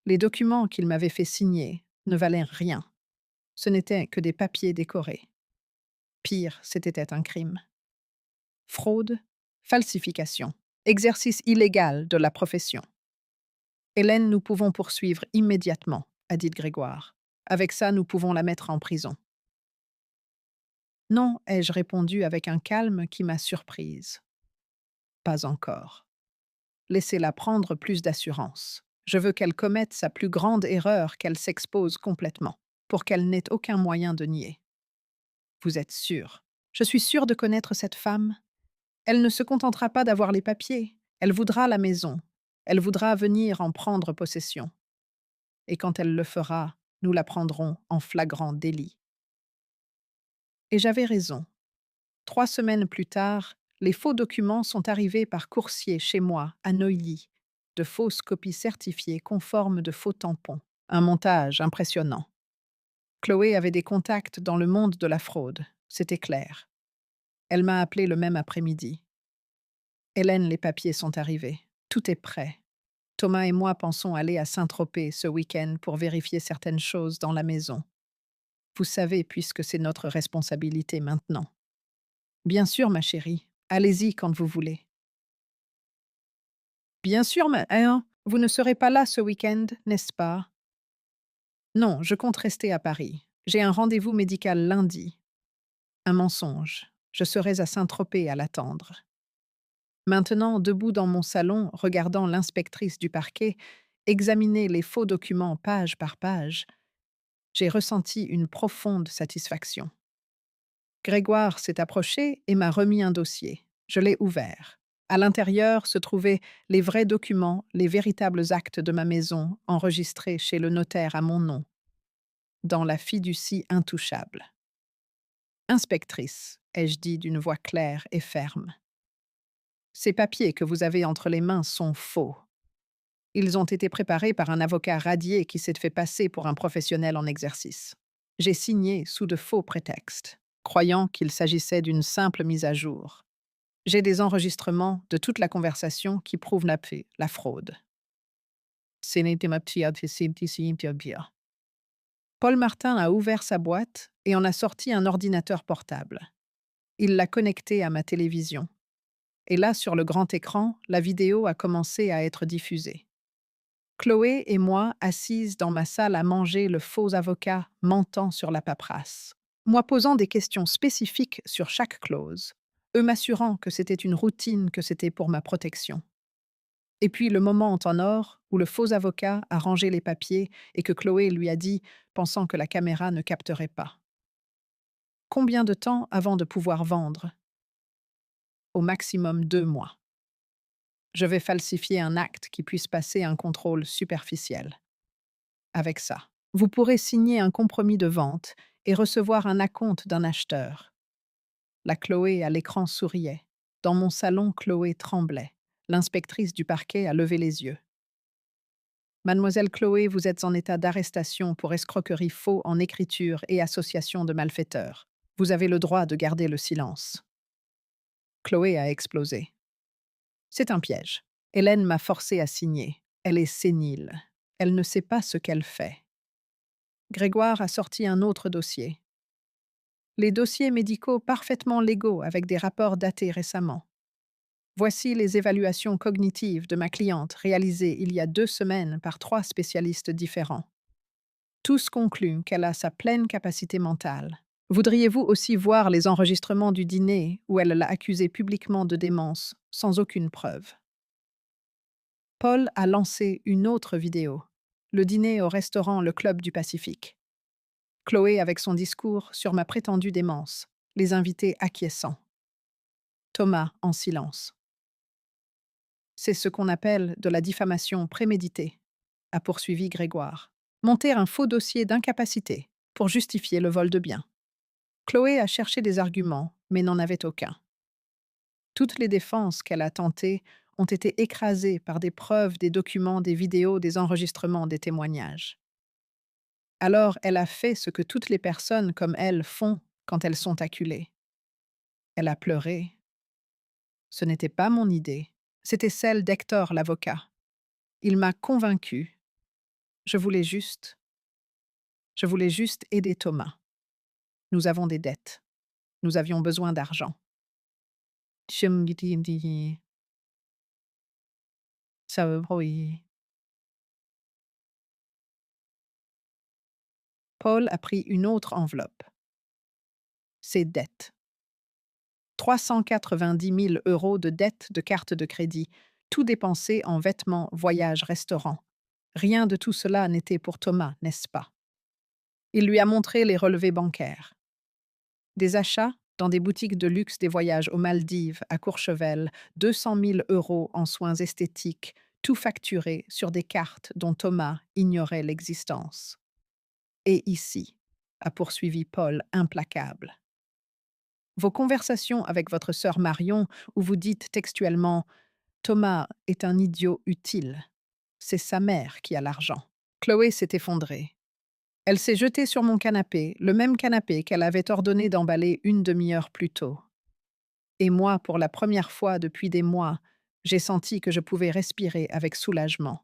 Les documents qu'il m'avait fait signer ne valaient rien. Ce n'étaient que des papiers décorés. Pire, c'était un crime. Fraude, falsification, exercice illégal de la profession. Hélène, nous pouvons poursuivre immédiatement, a dit Grégoire. Avec ça, nous pouvons la mettre en prison. Non, ai-je répondu avec un calme qui m'a surprise. Pas encore. Laissez-la prendre plus d'assurance. Je veux qu'elle commette sa plus grande erreur, qu'elle s'expose complètement, pour qu'elle n'ait aucun moyen de nier. Vous êtes sûr? Je suis sûre de connaître cette femme. Elle ne se contentera pas d'avoir les papiers. Elle voudra la maison. Elle voudra venir en prendre possession. Et quand elle le fera, nous la prendrons en flagrant délit. Et j'avais raison. 3 semaines plus tard, les faux documents sont arrivés par coursier chez moi, à Neuilly, de fausses copies certifiées conformes de faux tampons. Un montage impressionnant. Chloé avait des contacts dans le monde de la fraude, c'était clair. Elle m'a appelé le même après-midi. Hélène, les papiers sont arrivés. Tout est prêt. Thomas et moi pensons aller à Saint-Tropez ce week-end pour vérifier certaines choses dans la maison. Vous savez, puisque c'est notre responsabilité maintenant. Bien sûr, ma chérie. Allez-y quand vous voulez. Bien sûr, hein, vous ne serez pas là ce week-end, n'est-ce pas? Non, je compte rester à Paris. J'ai un rendez-vous médical lundi. Un mensonge. Je serai à Saint-Tropez à l'attendre. Maintenant, debout dans mon salon, regardant l'inspectrice du parquet examiner les faux documents page par page, j'ai ressenti une profonde satisfaction. Grégoire s'est approché et m'a remis un dossier. Je l'ai ouvert. À l'intérieur se trouvaient les vrais documents, les véritables actes de ma maison, enregistrés chez le notaire à mon nom, dans la fiducie intouchable. Inspectrice, ai-je dit d'une voix claire et ferme. Ces papiers que vous avez entre les mains sont faux. Ils ont été préparés par un avocat radié qui s'est fait passer pour un professionnel en exercice. J'ai signé sous de faux prétextes, croyant qu'il s'agissait d'une simple mise à jour. J'ai des enregistrements de toute la conversation qui prouvent la fraude. Paul Martin a ouvert sa boîte et en a sorti un ordinateur portable. Il l'a connecté à ma télévision. Et là, sur le grand écran, la vidéo a commencé à être diffusée. Chloé et moi assises dans ma salle à manger, le faux avocat mentant sur la paperasse. Moi posant des questions spécifiques sur chaque clause, eux m'assurant que c'était une routine, que c'était pour ma protection. Et puis le moment en temps or où le faux avocat a rangé les papiers et que Chloé lui a dit, pensant que la caméra ne capterait pas. Combien de temps avant de pouvoir vendre? Au maximum 2 mois. Je vais falsifier un acte qui puisse passer un contrôle superficiel. Avec ça, vous pourrez signer un compromis de vente et recevoir un acompte d'un acheteur. La Chloé à l'écran souriait. Dans mon salon, Chloé tremblait. L'inspectrice du parquet a levé les yeux. Mademoiselle Chloé, vous êtes en état d'arrestation pour escroquerie faux en écriture et association de malfaiteurs. Vous avez le droit de garder le silence. Chloé a explosé. C'est un piège. Hélène m'a forcé à signer. Elle est sénile. Elle ne sait pas ce qu'elle fait. Grégoire a sorti un autre dossier. Les dossiers médicaux parfaitement légaux avec des rapports datés récemment. Voici les évaluations cognitives de ma cliente réalisées il y a 2 semaines par 3 spécialistes différents. Tous concluent qu'elle a sa pleine capacité mentale. Voudriez-vous aussi voir les enregistrements du dîner où elle l'a accusé publiquement de démence, sans aucune preuve? Paul a lancé une autre vidéo. Le dîner au restaurant Le Club du Pacifique. Chloé avec son discours sur ma prétendue démence, les invités acquiescents. Thomas en silence. C'est ce qu'on appelle de la diffamation préméditée, a poursuivi Grégoire. Monter un faux dossier d'incapacité pour justifier le vol de biens. Chloé a cherché des arguments, mais n'en avait aucun. Toutes les défenses qu'elle a tentées ont été écrasées par des preuves, des documents, des vidéos, des enregistrements, des témoignages. Alors elle a fait ce que toutes les personnes comme elle font quand elles sont acculées. Elle a pleuré. Ce n'était pas mon idée, c'était celle d'Hector, l'avocat. Il m'a convaincue. Je voulais juste. Je voulais juste aider Thomas. Nous avons des dettes. Nous avions besoin d'argent. Paul a pris une autre enveloppe. Ses dettes. 390 000 € de dettes de carte de crédit, tout dépensé en vêtements, voyages, restaurants. Rien de tout cela n'était pour Thomas, n'est-ce pas? Il lui a montré les relevés bancaires. Des achats dans des boutiques de luxe, des voyages aux Maldives, à Courchevel, 200 000 € en soins esthétiques, tout facturé sur des cartes dont Thomas ignorait l'existence. Et ici, a poursuivi Paul implacable. Vos conversations avec votre sœur Marion, où vous dites textuellement Thomas est un idiot utile. C'est sa mère qui a l'argent. Chloé s'est effondrée. Elle s'est jetée sur mon canapé, le même canapé qu'elle avait ordonné d'emballer une demi-heure plus tôt. Et moi, pour la première fois depuis des mois, j'ai senti que je pouvais respirer avec soulagement.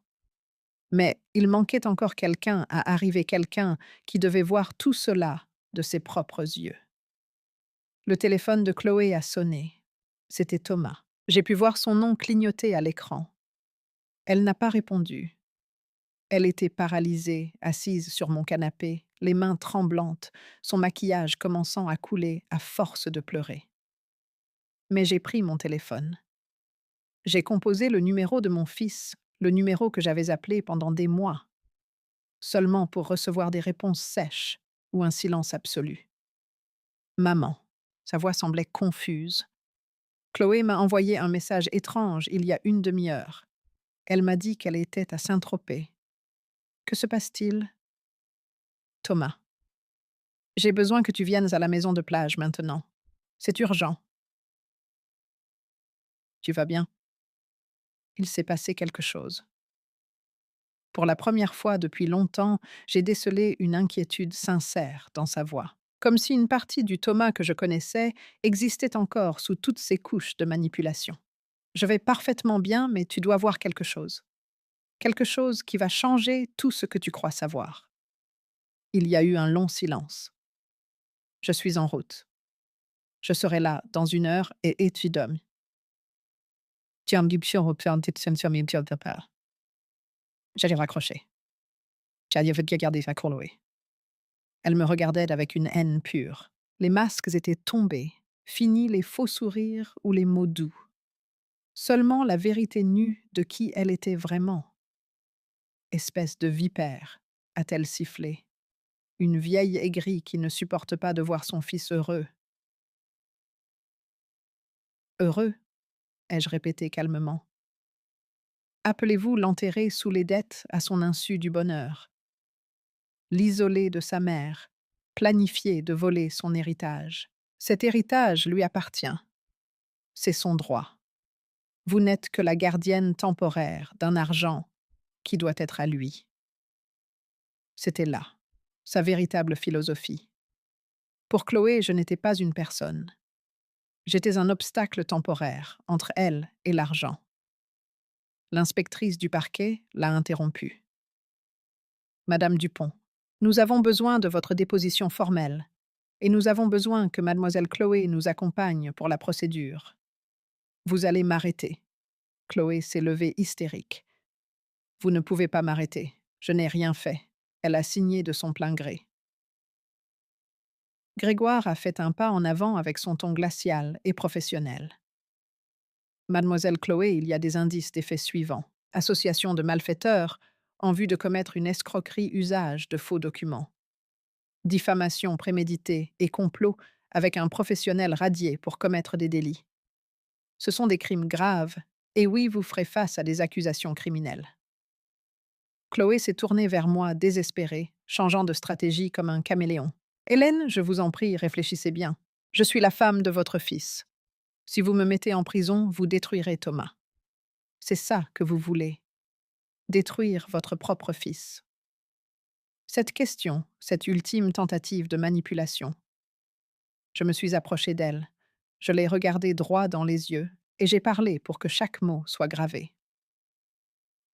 Mais il manquait encore quelqu'un à arriver, quelqu'un qui devait voir tout cela de ses propres yeux. Le téléphone de Chloé a sonné. C'était Thomas. J'ai pu voir son nom clignoter à l'écran. Elle n'a pas répondu. Elle était paralysée, assise sur mon canapé, les mains tremblantes, son maquillage commençant à couler à force de pleurer. Mais j'ai pris mon téléphone. J'ai composé le numéro de mon fils, le numéro que j'avais appelé pendant des mois, seulement pour recevoir des réponses sèches ou un silence absolu. Maman. Sa voix semblait confuse. Chloé m'a envoyé un message étrange il y a une demi-heure. Elle m'a dit qu'elle était à Saint-Tropez. Que se passe-t-il? Thomas. J'ai besoin que tu viennes à la maison de plage maintenant. C'est urgent. Tu vas bien? Il s'est passé quelque chose. Pour la première fois depuis longtemps, j'ai décelé une inquiétude sincère dans sa voix, comme si une partie du Thomas que je connaissais existait encore sous toutes ces couches de manipulation. Je vais parfaitement bien, mais tu dois voir quelque chose. Quelque chose qui va changer tout ce que tu crois savoir. Il y a eu un long silence. Je suis en route. Je serai là dans 1 heure et tu dormes. J'allais raccrocher. J'allais garder sa Chloé. Elle me regardait avec une haine pure. Les masques étaient tombés, finis les faux sourires ou les mots doux. Seulement la vérité nue de qui elle était vraiment. Espèce de vipère, a-t-elle sifflé. Une vieille aigrie qui ne supporte pas de voir son fils heureux. Heureux, ai-je répété calmement. Appelez-vous l'enterrer sous les dettes à son insu du bonheur. L'isoler de sa mère, planifier de voler son héritage. Cet héritage lui appartient. C'est son droit. Vous n'êtes que la gardienne temporaire d'un argent qui doit être à lui. C'était là, sa véritable philosophie. Pour Chloé, je n'étais pas une personne. J'étais un obstacle temporaire entre elle et l'argent. L'inspectrice du parquet l'a interrompue. Madame Dupont, nous avons besoin de votre déposition formelle et nous avons besoin que mademoiselle Chloé nous accompagne pour la procédure. Vous allez m'arrêter. Chloé s'est levée hystérique. Vous ne pouvez pas m'arrêter. Je n'ai rien fait. Elle a signé de son plein gré. Grégoire a fait un pas en avant avec son ton glacial et professionnel. Mademoiselle Chloé, il y a des indices des faits suivants. Association de malfaiteurs en vue de commettre une escroquerie usage de faux documents. Diffamation préméditée et complot avec un professionnel radié pour commettre des délits. Ce sont des crimes graves, et oui, vous ferez face à des accusations criminelles. Chloé s'est tournée vers moi désespérée, changeant de stratégie comme un caméléon. Hélène, je vous en prie, réfléchissez bien. Je suis la femme de votre fils. Si vous me mettez en prison, vous détruirez Thomas. C'est ça que vous voulez. Détruire votre propre fils. Cette question, cette ultime tentative de manipulation. Je me suis approchée d'elle. Je l'ai regardée droit dans les yeux et j'ai parlé pour que chaque mot soit gravé.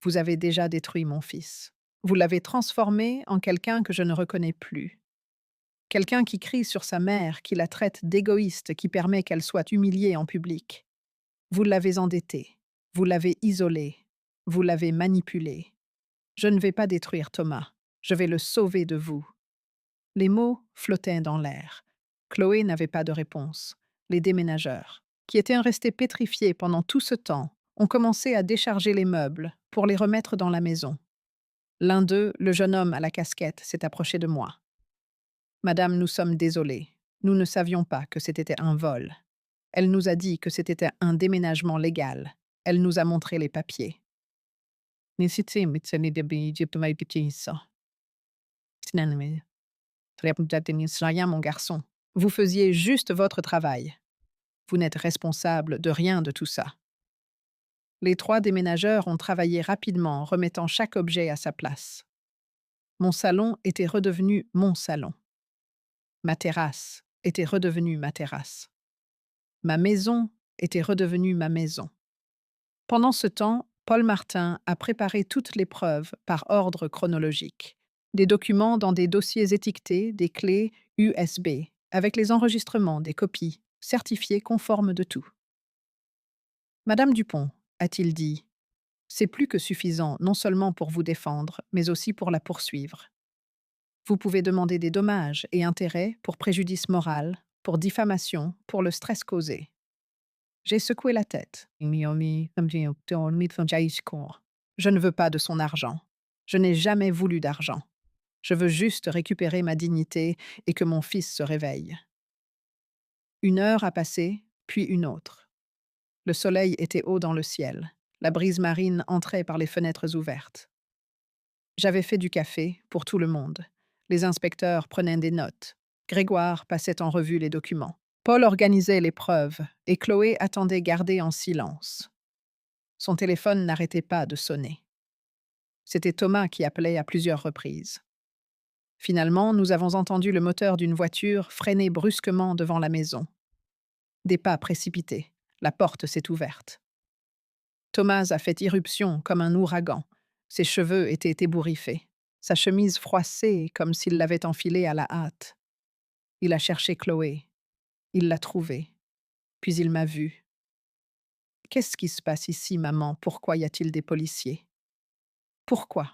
Vous avez déjà détruit mon fils. Vous l'avez transformé en quelqu'un que je ne reconnais plus. Quelqu'un qui crie sur sa mère, qui la traite d'égoïste, qui permet qu'elle soit humiliée en public. Vous l'avez endetté, vous l'avez isolé, vous l'avez manipulé. Je ne vais pas détruire Thomas, je vais le sauver de vous. Les mots flottaient dans l'air. Chloé n'avait pas de réponse. Les déménageurs, qui étaient restés pétrifiés pendant tout ce temps, ont commencé à décharger les meubles pour les remettre dans la maison. L'un d'eux, le jeune homme à la casquette, s'est approché de moi. Madame, nous sommes désolés. Nous ne savions pas que c'était un vol. Elle nous a dit que c'était un déménagement légal. Elle nous a montré les papiers. Rien, mon garçon. Vous faisiez juste votre travail. Vous n'êtes responsable de rien de tout ça. Les 3 déménageurs ont travaillé rapidement, remettant chaque objet à sa place. Mon salon était redevenu mon salon. Ma terrasse était redevenue ma terrasse. Ma maison était redevenue ma maison. Pendant ce temps, Paul Martin a préparé toutes les preuves par ordre chronologique. Des documents dans des dossiers étiquetés, des clés USB, avec les enregistrements, des copies, certifiées conformes de tout. Madame Dupont, a-t-il dit, c'est plus que suffisant non seulement pour vous défendre, mais aussi pour la poursuivre. Vous pouvez demander des dommages et intérêts pour préjudice moral, pour diffamation, pour le stress causé. J'ai secoué la tête. Je ne veux pas de son argent. Je n'ai jamais voulu d'argent. Je veux juste récupérer ma dignité et que mon fils se réveille. 1 heure a passé, puis une autre. Le soleil était haut dans le ciel. La brise marine entrait par les fenêtres ouvertes. J'avais fait du café pour tout le monde. Les inspecteurs prenaient des notes. Grégoire passait en revue les documents. Paul organisait les preuves et Chloé attendait gardée en silence. Son téléphone n'arrêtait pas de sonner. C'était Thomas qui appelait à plusieurs reprises. Finalement, nous avons entendu le moteur d'une voiture freiner brusquement devant la maison. Des pas précipités. La porte s'est ouverte. Thomas a fait irruption comme un ouragan. Ses cheveux étaient ébouriffés. Sa chemise froissée comme s'il l'avait enfilée à la hâte. Il a cherché Chloé. Il l'a trouvée. Puis il m'a vue. Qu'est-ce qui se passe ici, maman? Pourquoi y a-t-il des policiers? Pourquoi?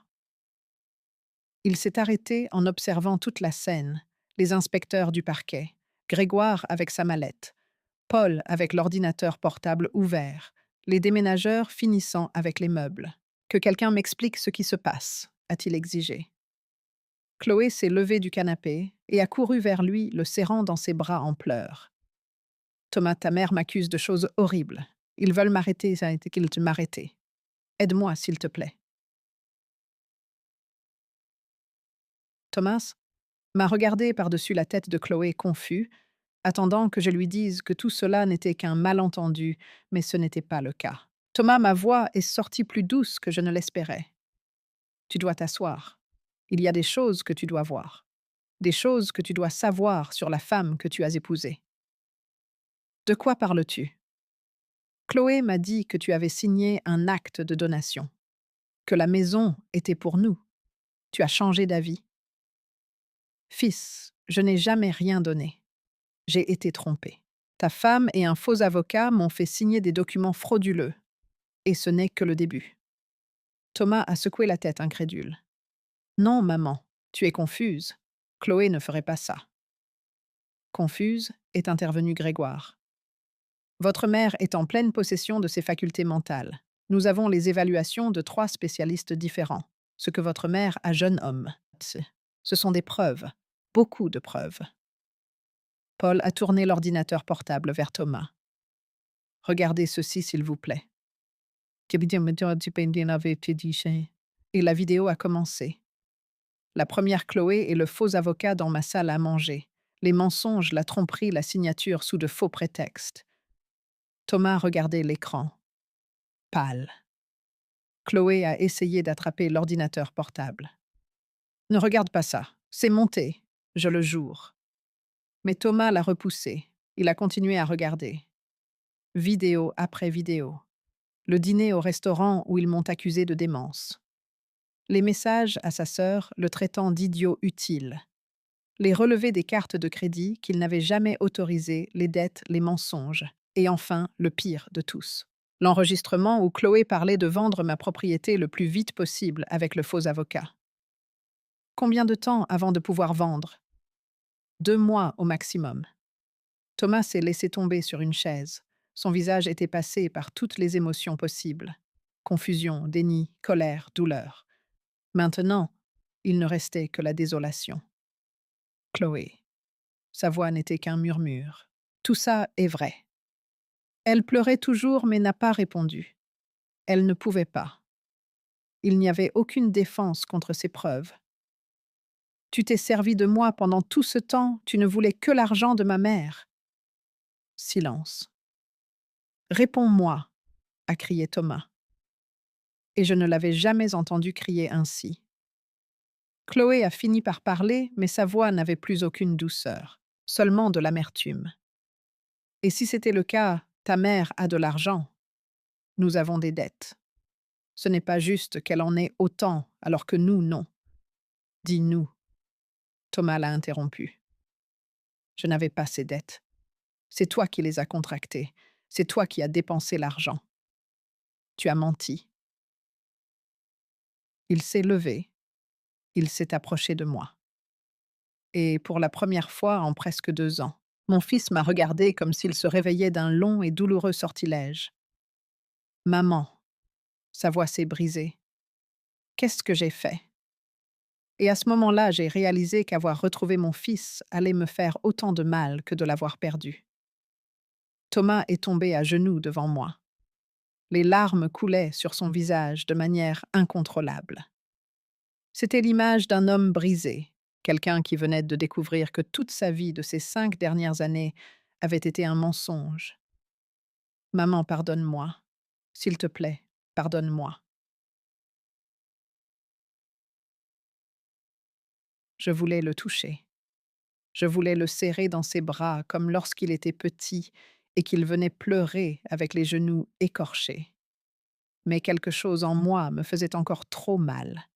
Il s'est arrêté en observant toute la scène, les inspecteurs du parquet, Grégoire avec sa mallette, Paul avec l'ordinateur portable ouvert, les déménageurs finissant avec les meubles. Que quelqu'un m'explique ce qui se passe, a-t-il exigé. Chloé s'est levée du canapé et a couru vers lui, le serrant dans ses bras en pleurs. Thomas, ta mère m'accuse de choses horribles. Ils veulent m'arrêter, ça a été qu'ils m'arrêter. Aide-moi, s'il te plaît. Thomas m'a regardé par-dessus la tête de Chloé confus, attendant que je lui dise que tout cela n'était qu'un malentendu, mais ce n'était pas le cas. Thomas, ma voix est sortie plus douce que je ne l'espérais. Tu dois t'asseoir. Il y a des choses que tu dois voir. Des choses que tu dois savoir sur la femme que tu as épousée. De quoi parles-tu? Chloé m'a dit que tu avais signé un acte de donation, que la maison était pour nous. Tu as changé d'avis. Fils, je n'ai jamais rien donné. J'ai été trompée. Ta femme et un faux avocat m'ont fait signer des documents frauduleux. Et ce n'est que le début. Thomas a secoué la tête incrédule. Non, maman, tu es confuse. Chloé ne ferait pas ça. Confuse, est intervenu Grégoire. Votre mère est en pleine possession de ses facultés mentales. Nous avons les évaluations de 3 spécialistes différents. Ce que votre mère a jeune homme. Ce sont des preuves. Beaucoup de preuves. Paul a tourné l'ordinateur portable vers Thomas. Regardez ceci, s'il vous plaît. Et la vidéo a commencé. La première Chloé et le faux avocat dans ma salle à manger. Les mensonges, la tromperie, la signature sous de faux prétextes. Thomas regardait l'écran. Pâle. Chloé a essayé d'attraper l'ordinateur portable. Ne regarde pas ça. C'est monté. Je le jure. Mais Thomas l'a repoussé. Il a continué à regarder. Vidéo après vidéo. Le dîner au restaurant où ils m'ont accusé de démence. Les messages à sa sœur le traitant d'idiot utile. Les relevés des cartes de crédit qu'il n'avait jamais autorisées, les dettes, les mensonges. Et enfin, le pire de tous. L'enregistrement où Chloé parlait de vendre ma propriété le plus vite possible avec le faux avocat. Combien de temps avant de pouvoir vendre? 2 mois au maximum. Thomas s'est laissé tomber sur une chaise. Son visage était passé par toutes les émotions possibles. Confusion, déni, colère, douleur. Maintenant, il ne restait que la désolation. Chloé. Sa voix n'était qu'un murmure. Tout ça est vrai. Elle pleurait toujours mais n'a pas répondu. Elle ne pouvait pas. Il n'y avait aucune défense contre ces preuves. Tu t'es servi de moi pendant tout ce temps, tu ne voulais que l'argent de ma mère. Silence. Réponds-moi, a crié Thomas. et je ne l'avais jamais entendu crier ainsi. Chloé a fini par parler, mais sa voix n'avait plus aucune douceur, seulement de l'amertume. Et si c'était le cas, ta mère a de l'argent. Nous avons des dettes. Ce n'est pas juste qu'elle en ait autant, alors que nous, non. Dis nous. Thomas l'a interrompu. Je n'avais pas ces dettes. C'est toi qui les as contractées. C'est toi qui as dépensé l'argent. Tu as menti. Il s'est levé. Il s'est approché de moi. Et pour la première fois en presque 2 ans, mon fils m'a regardé comme s'il se réveillait d'un long et douloureux sortilège. Maman, sa voix s'est brisée. Qu'est-ce que j'ai fait? Et à ce moment-là, j'ai réalisé qu'avoir retrouvé mon fils allait me faire autant de mal que de l'avoir perdu. Thomas est tombé à genoux devant moi. Les larmes coulaient sur son visage de manière incontrôlable. C'était l'image d'un homme brisé, quelqu'un qui venait de découvrir que toute sa vie de ces 5 dernières années avait été un mensonge. Maman, pardonne-moi. S'il te plaît, pardonne-moi. Je voulais le toucher. Je voulais le serrer dans ses bras comme lorsqu'il était petit et qu'il venait pleurer avec les genoux écorchés. Mais quelque chose en moi me faisait encore trop mal.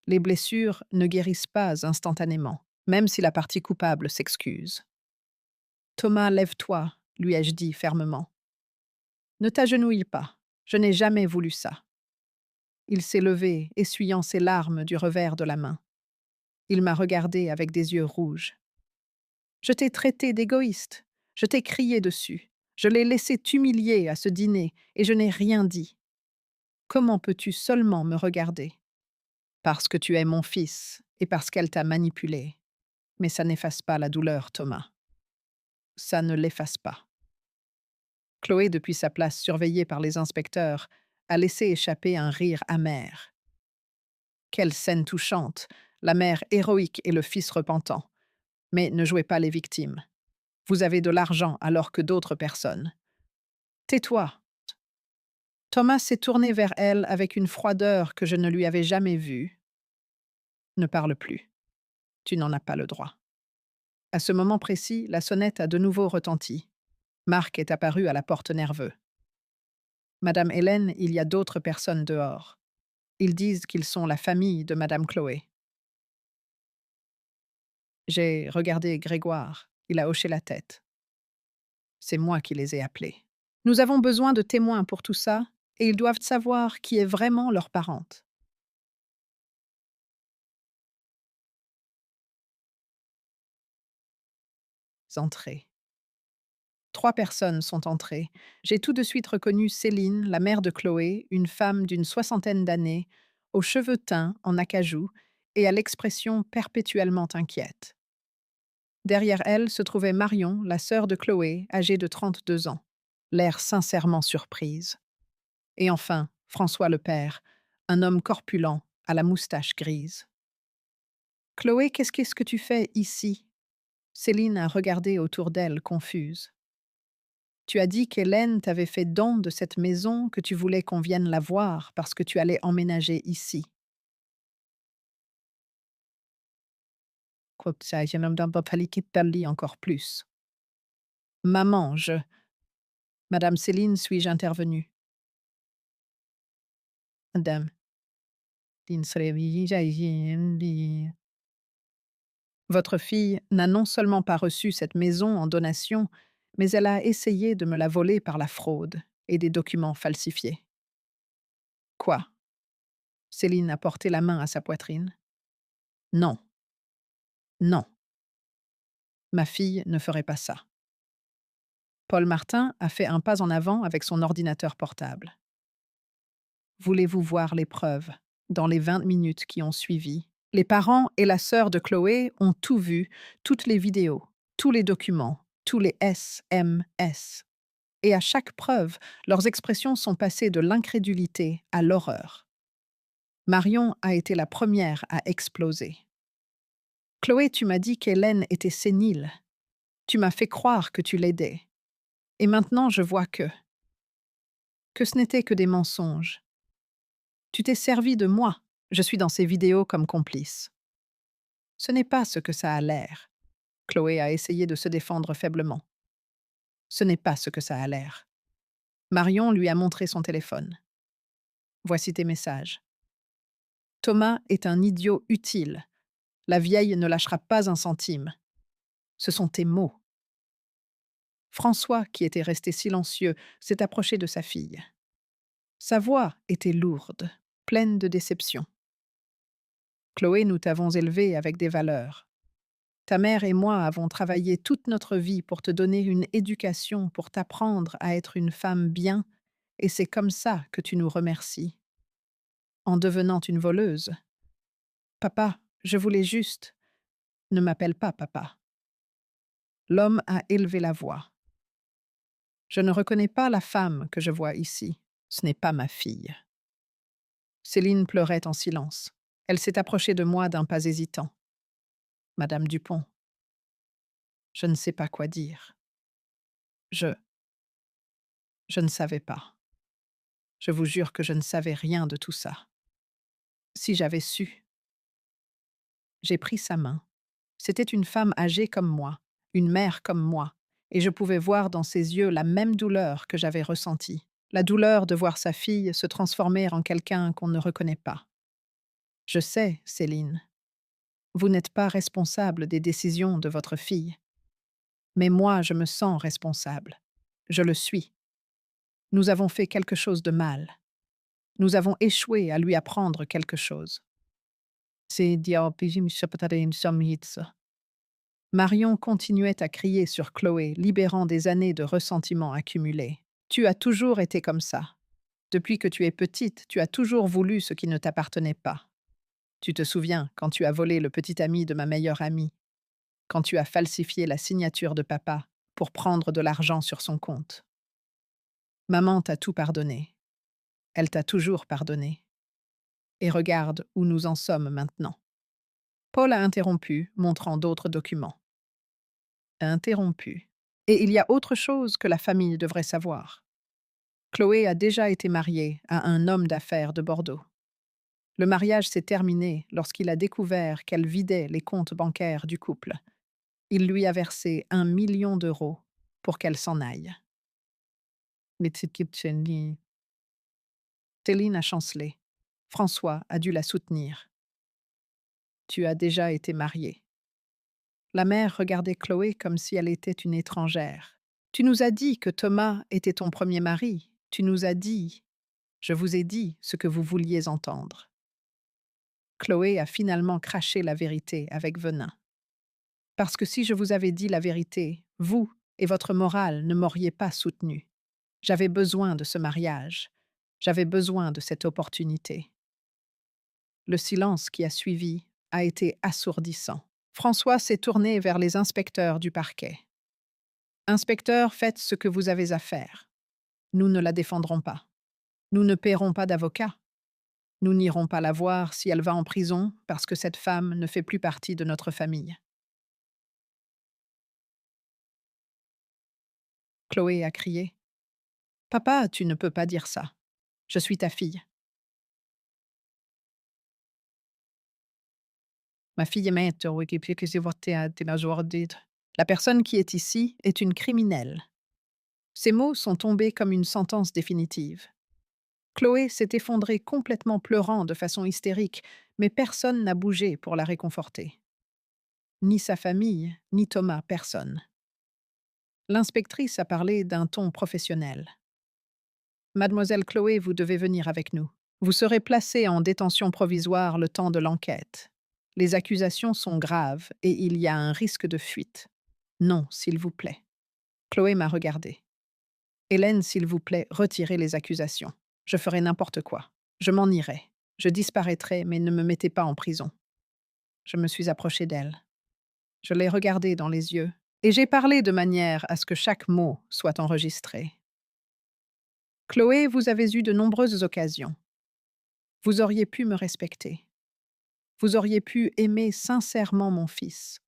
Les blessures ne guérissent pas instantanément, même si la partie coupable s'excuse. Thomas, lève-toi, lui ai-je dit fermement. Ne t'agenouille pas, je n'ai jamais voulu ça. Il s'est levé, essuyant ses larmes du revers de la main. Il m'a regardé avec des yeux rouges. Je t'ai traité d'égoïste, je t'ai crié dessus, je l'ai laissé t'humilier à ce dîner et je n'ai rien dit. Comment peux-tu seulement me regarder? Parce que tu es mon fils et parce qu'elle t'a manipulé. Mais ça n'efface pas la douleur, Thomas. Ça ne l'efface pas. Chloé, depuis sa place surveillée par les inspecteurs, a laissé échapper un rire amer. Quelle scène touchante, la mère héroïque et le fils repentant. Mais ne jouez pas les victimes. Vous avez de l'argent alors que d'autres personnes. Tais-toi. Thomas s'est tourné vers elle avec une froideur que je ne lui avais jamais vue. Ne parle plus. Tu n'en as pas le droit. À ce moment précis, la sonnette a de nouveau retenti. Marc est apparu à la porte nerveux. Madame Hélène, il y a d'autres personnes dehors. Ils disent qu'ils sont la famille de Madame Chloé. J'ai regardé Grégoire. Il a hoché la tête. C'est moi qui les ai appelés. Nous avons besoin de témoins pour tout ça, et ils doivent savoir qui est vraiment leur parente. Entrées. 3 personnes sont entrées. J'ai tout de suite reconnu Céline, la mère de Chloé, une femme d'une 60aine d'années, aux cheveux teints en acajou et à l'expression perpétuellement inquiète. Derrière elle se trouvait Marion, la sœur de Chloé, âgée de 32 ans, l'air sincèrement surprise. Et enfin, François le père, un homme corpulent, à la moustache grise. Chloé, qu'est-ce que tu fais ici? Céline a regardé autour d'elle, confuse. Tu as dit qu'Hélène t'avait fait don de cette maison, que tu voulais qu'on vienne la voir parce que tu allais emménager ici. Quoi que ça, je n'en pas fallu qu'il te lie encore plus. Maman, Madame Céline, suis-je intervenue? Madame. Votre fille n'a non seulement pas reçu cette maison en donation, mais elle a essayé de me la voler par la fraude et des documents falsifiés. Quoi? Céline a porté la main à sa poitrine. Non. Non. Ma fille ne ferait pas ça. Paul Martin a fait un pas en avant avec son ordinateur portable. Voulez-vous voir les preuves? Dans les 20 minutes qui ont suivi, les parents et la sœur de Chloé ont tout vu, toutes les vidéos, tous les documents, tous les SMS. Et à chaque preuve, leurs expressions sont passées de l'incrédulité à l'horreur. Marion a été la première à exploser. Chloé, tu m'as dit qu'Hélène était sénile. Tu m'as fait croire que tu l'aidais. Et maintenant, je vois que ce n'était que des mensonges. Tu t'es servi de moi. Je suis dans ces vidéos comme complice. Ce n'est pas ce que ça a l'air. Chloé a essayé de se défendre faiblement. Ce n'est pas ce que ça a l'air. Marion lui a montré son téléphone. Voici tes messages. Thomas est un idiot utile. La vieille ne lâchera pas un centime. Ce sont tes mots. François, qui était resté silencieux, s'est approché de sa fille. Sa voix était lourde, pleine de déception. Chloé, nous t'avons élevée avec des valeurs. Ta mère et moi avons travaillé toute notre vie pour te donner une éducation, pour t'apprendre à être une femme bien, et c'est comme ça que tu nous remercies. En devenant une voleuse. Papa, je voulais juste. Ne m'appelle pas papa. L'homme a élevé la voix. Je ne reconnais pas la femme que je vois ici. Ce n'est pas ma fille. Céline pleurait en silence. Elle s'est approchée de moi d'un pas hésitant. Madame Dupont. Je ne sais pas quoi dire. Je. Je ne savais pas. Je vous jure que je ne savais rien de tout ça. Si j'avais su. J'ai pris sa main. C'était une femme âgée comme moi, une mère comme moi, et je pouvais voir dans ses yeux la même douleur que j'avais ressentie, la douleur de voir sa fille se transformer en quelqu'un qu'on ne reconnaît pas. Je sais, Céline, vous n'êtes pas responsable des décisions de votre fille. Mais moi, je me sens responsable. Je le suis. Nous avons fait quelque chose de mal. Nous avons échoué à lui apprendre quelque chose. C'est Marion continuait à crier sur Chloé, libérant des années de ressentiment accumulés. Tu as toujours été comme ça. Depuis que tu es petite, tu as toujours voulu ce qui ne t'appartenait pas. Tu te souviens quand tu as volé le petit ami de ma meilleure amie, quand tu as falsifié la signature de papa pour prendre de l'argent sur son compte. Maman t'a tout pardonné. Elle t'a toujours pardonné. Et regarde où nous en sommes maintenant. Paul a interrompu, montrant d'autres documents. Interrompu. Et il y a autre chose que la famille devrait savoir. Chloé a déjà été mariée à un homme d'affaires de Bordeaux. Le mariage s'est terminé lorsqu'il a découvert qu'elle vidait les comptes bancaires du couple. Il lui a versé 1 million d'euros pour qu'elle s'en aille. Mais Céline a chancelé. François a dû la soutenir. Tu as déjà été mariée. La mère regardait Chloé comme si elle était une étrangère. Tu nous as dit que Thomas était ton premier mari. Tu nous as dit. Je vous ai dit ce que vous vouliez entendre. Chloé a finalement craché la vérité avec venin. Parce que si je vous avais dit la vérité, vous et votre morale ne m'auriez pas soutenu. J'avais besoin de ce mariage. J'avais besoin de cette opportunité. Le silence qui a suivi a été assourdissant. François s'est tourné vers les inspecteurs du parquet. Inspecteurs, faites ce que vous avez à faire. Nous ne la défendrons pas. Nous ne paierons pas d'avocat. Nous n'irons pas la voir si elle va en prison parce que cette femme ne fait plus partie de notre famille. Chloé a crié. Papa, tu ne peux pas dire ça. Je suis ta fille. Ma fille est maître, La personne qui est ici est une criminelle. Ces mots sont tombés comme une sentence définitive. Chloé s'est effondrée complètement pleurant de façon hystérique, mais personne n'a bougé pour la réconforter. Ni sa famille, ni Thomas, personne. L'inspectrice a parlé d'un ton professionnel. Mademoiselle Chloé, vous devez venir avec nous. Vous serez placée en détention provisoire le temps de l'enquête. Les accusations sont graves et il y a un risque de fuite. Non, s'il vous plaît. Chloé m'a regardée. Hélène, s'il vous plaît, retirez les accusations. Je ferai n'importe quoi. Je m'en irai. Je disparaîtrai, mais ne me mettez pas en prison. Je me suis approchée d'elle. Je l'ai regardée dans les yeux, et j'ai parlé de manière à ce que chaque mot soit enregistré. Chloé, vous avez eu de nombreuses occasions. Vous auriez pu me respecter. Vous auriez pu aimer sincèrement mon fils.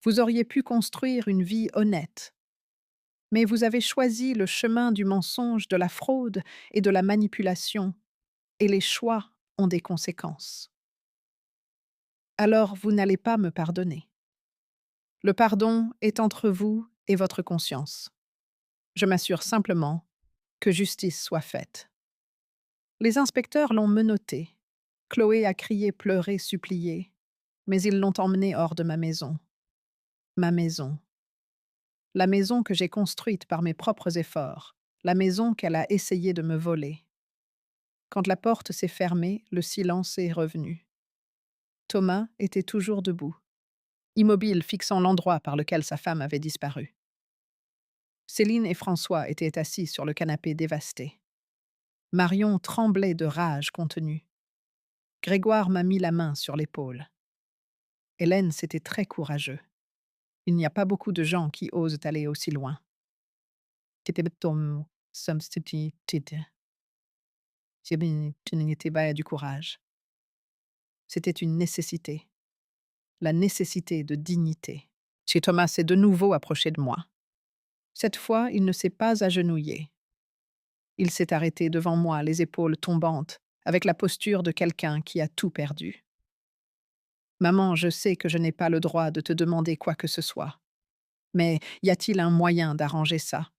Vous auriez pu construire une vie honnête. Mais vous avez choisi le chemin du mensonge, de la fraude et de la manipulation. Et les choix ont des conséquences. Alors vous n'allez pas me pardonner. Le pardon est entre vous et votre conscience. Je m'assure simplement que justice soit faite. Les inspecteurs l'ont menotté. Chloé a crié, pleuré, supplié, mais ils l'ont emmenée hors de ma maison. Ma maison. La maison que j'ai construite par mes propres efforts. La maison qu'elle a essayé de me voler. Quand la porte s'est fermée, le silence est revenu. Thomas était toujours debout, immobile, fixant l'endroit par lequel sa femme avait disparu. Céline et François étaient assis sur le canapé dévasté. Marion tremblait de rage contenue. Grégoire m'a mis la main sur l'épaule. Hélène, c'était très courageux. Il n'y a pas beaucoup de gens qui osent aller aussi loin. Du courage. C'était une nécessité. La nécessité de dignité. Chez Thomas s'est de nouveau approché de moi. Cette fois, il ne s'est pas agenouillé. Il s'est arrêté devant moi, les épaules tombantes, avec la posture de quelqu'un qui a tout perdu. Maman, je sais que je n'ai pas le droit de te demander quoi que ce soit. Mais y a-t-il un moyen d'arranger ça?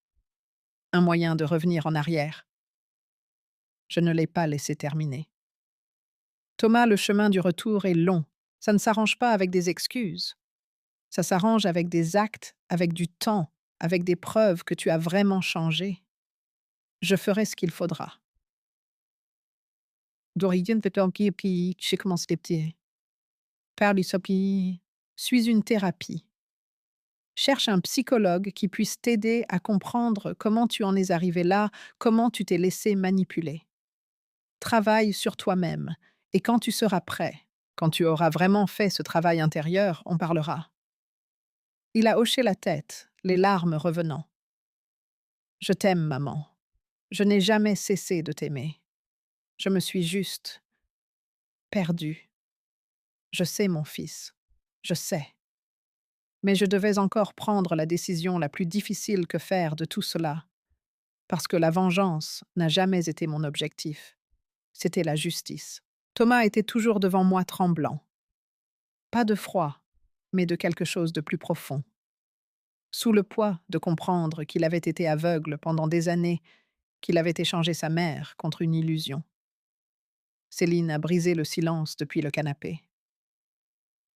Un moyen de revenir en arrière? Je ne l'ai pas laissé terminer. Thomas, le chemin du retour est long. Ça ne s'arrange pas avec des excuses. Ça s'arrange avec des actes, avec du temps, avec des preuves que tu as vraiment changé. Je ferai ce qu'il faudra. D'origine, puis j'ai commencé des petits. Faire du sopi. Suis une thérapie. Cherche un psychologue qui puisse t'aider à comprendre comment tu en es arrivé là, comment tu t'es laissé manipuler. Travaille sur toi-même, et quand tu seras prêt, quand tu auras vraiment fait ce travail intérieur, on parlera. Il a hoché la tête, les larmes revenant. Je t'aime, maman. Je n'ai jamais cessé de t'aimer. Je me suis juste perdue. Je sais, mon fils. Je sais. Mais je devais encore prendre la décision la plus difficile que faire de tout cela, parce que la vengeance n'a jamais été mon objectif. C'était la justice. Thomas était toujours devant moi tremblant. Pas de froid, mais de quelque chose de plus profond. Sous le poids de comprendre qu'il avait été aveugle pendant des années, qu'il avait échangé sa mère contre une illusion. Céline a brisé le silence depuis le canapé.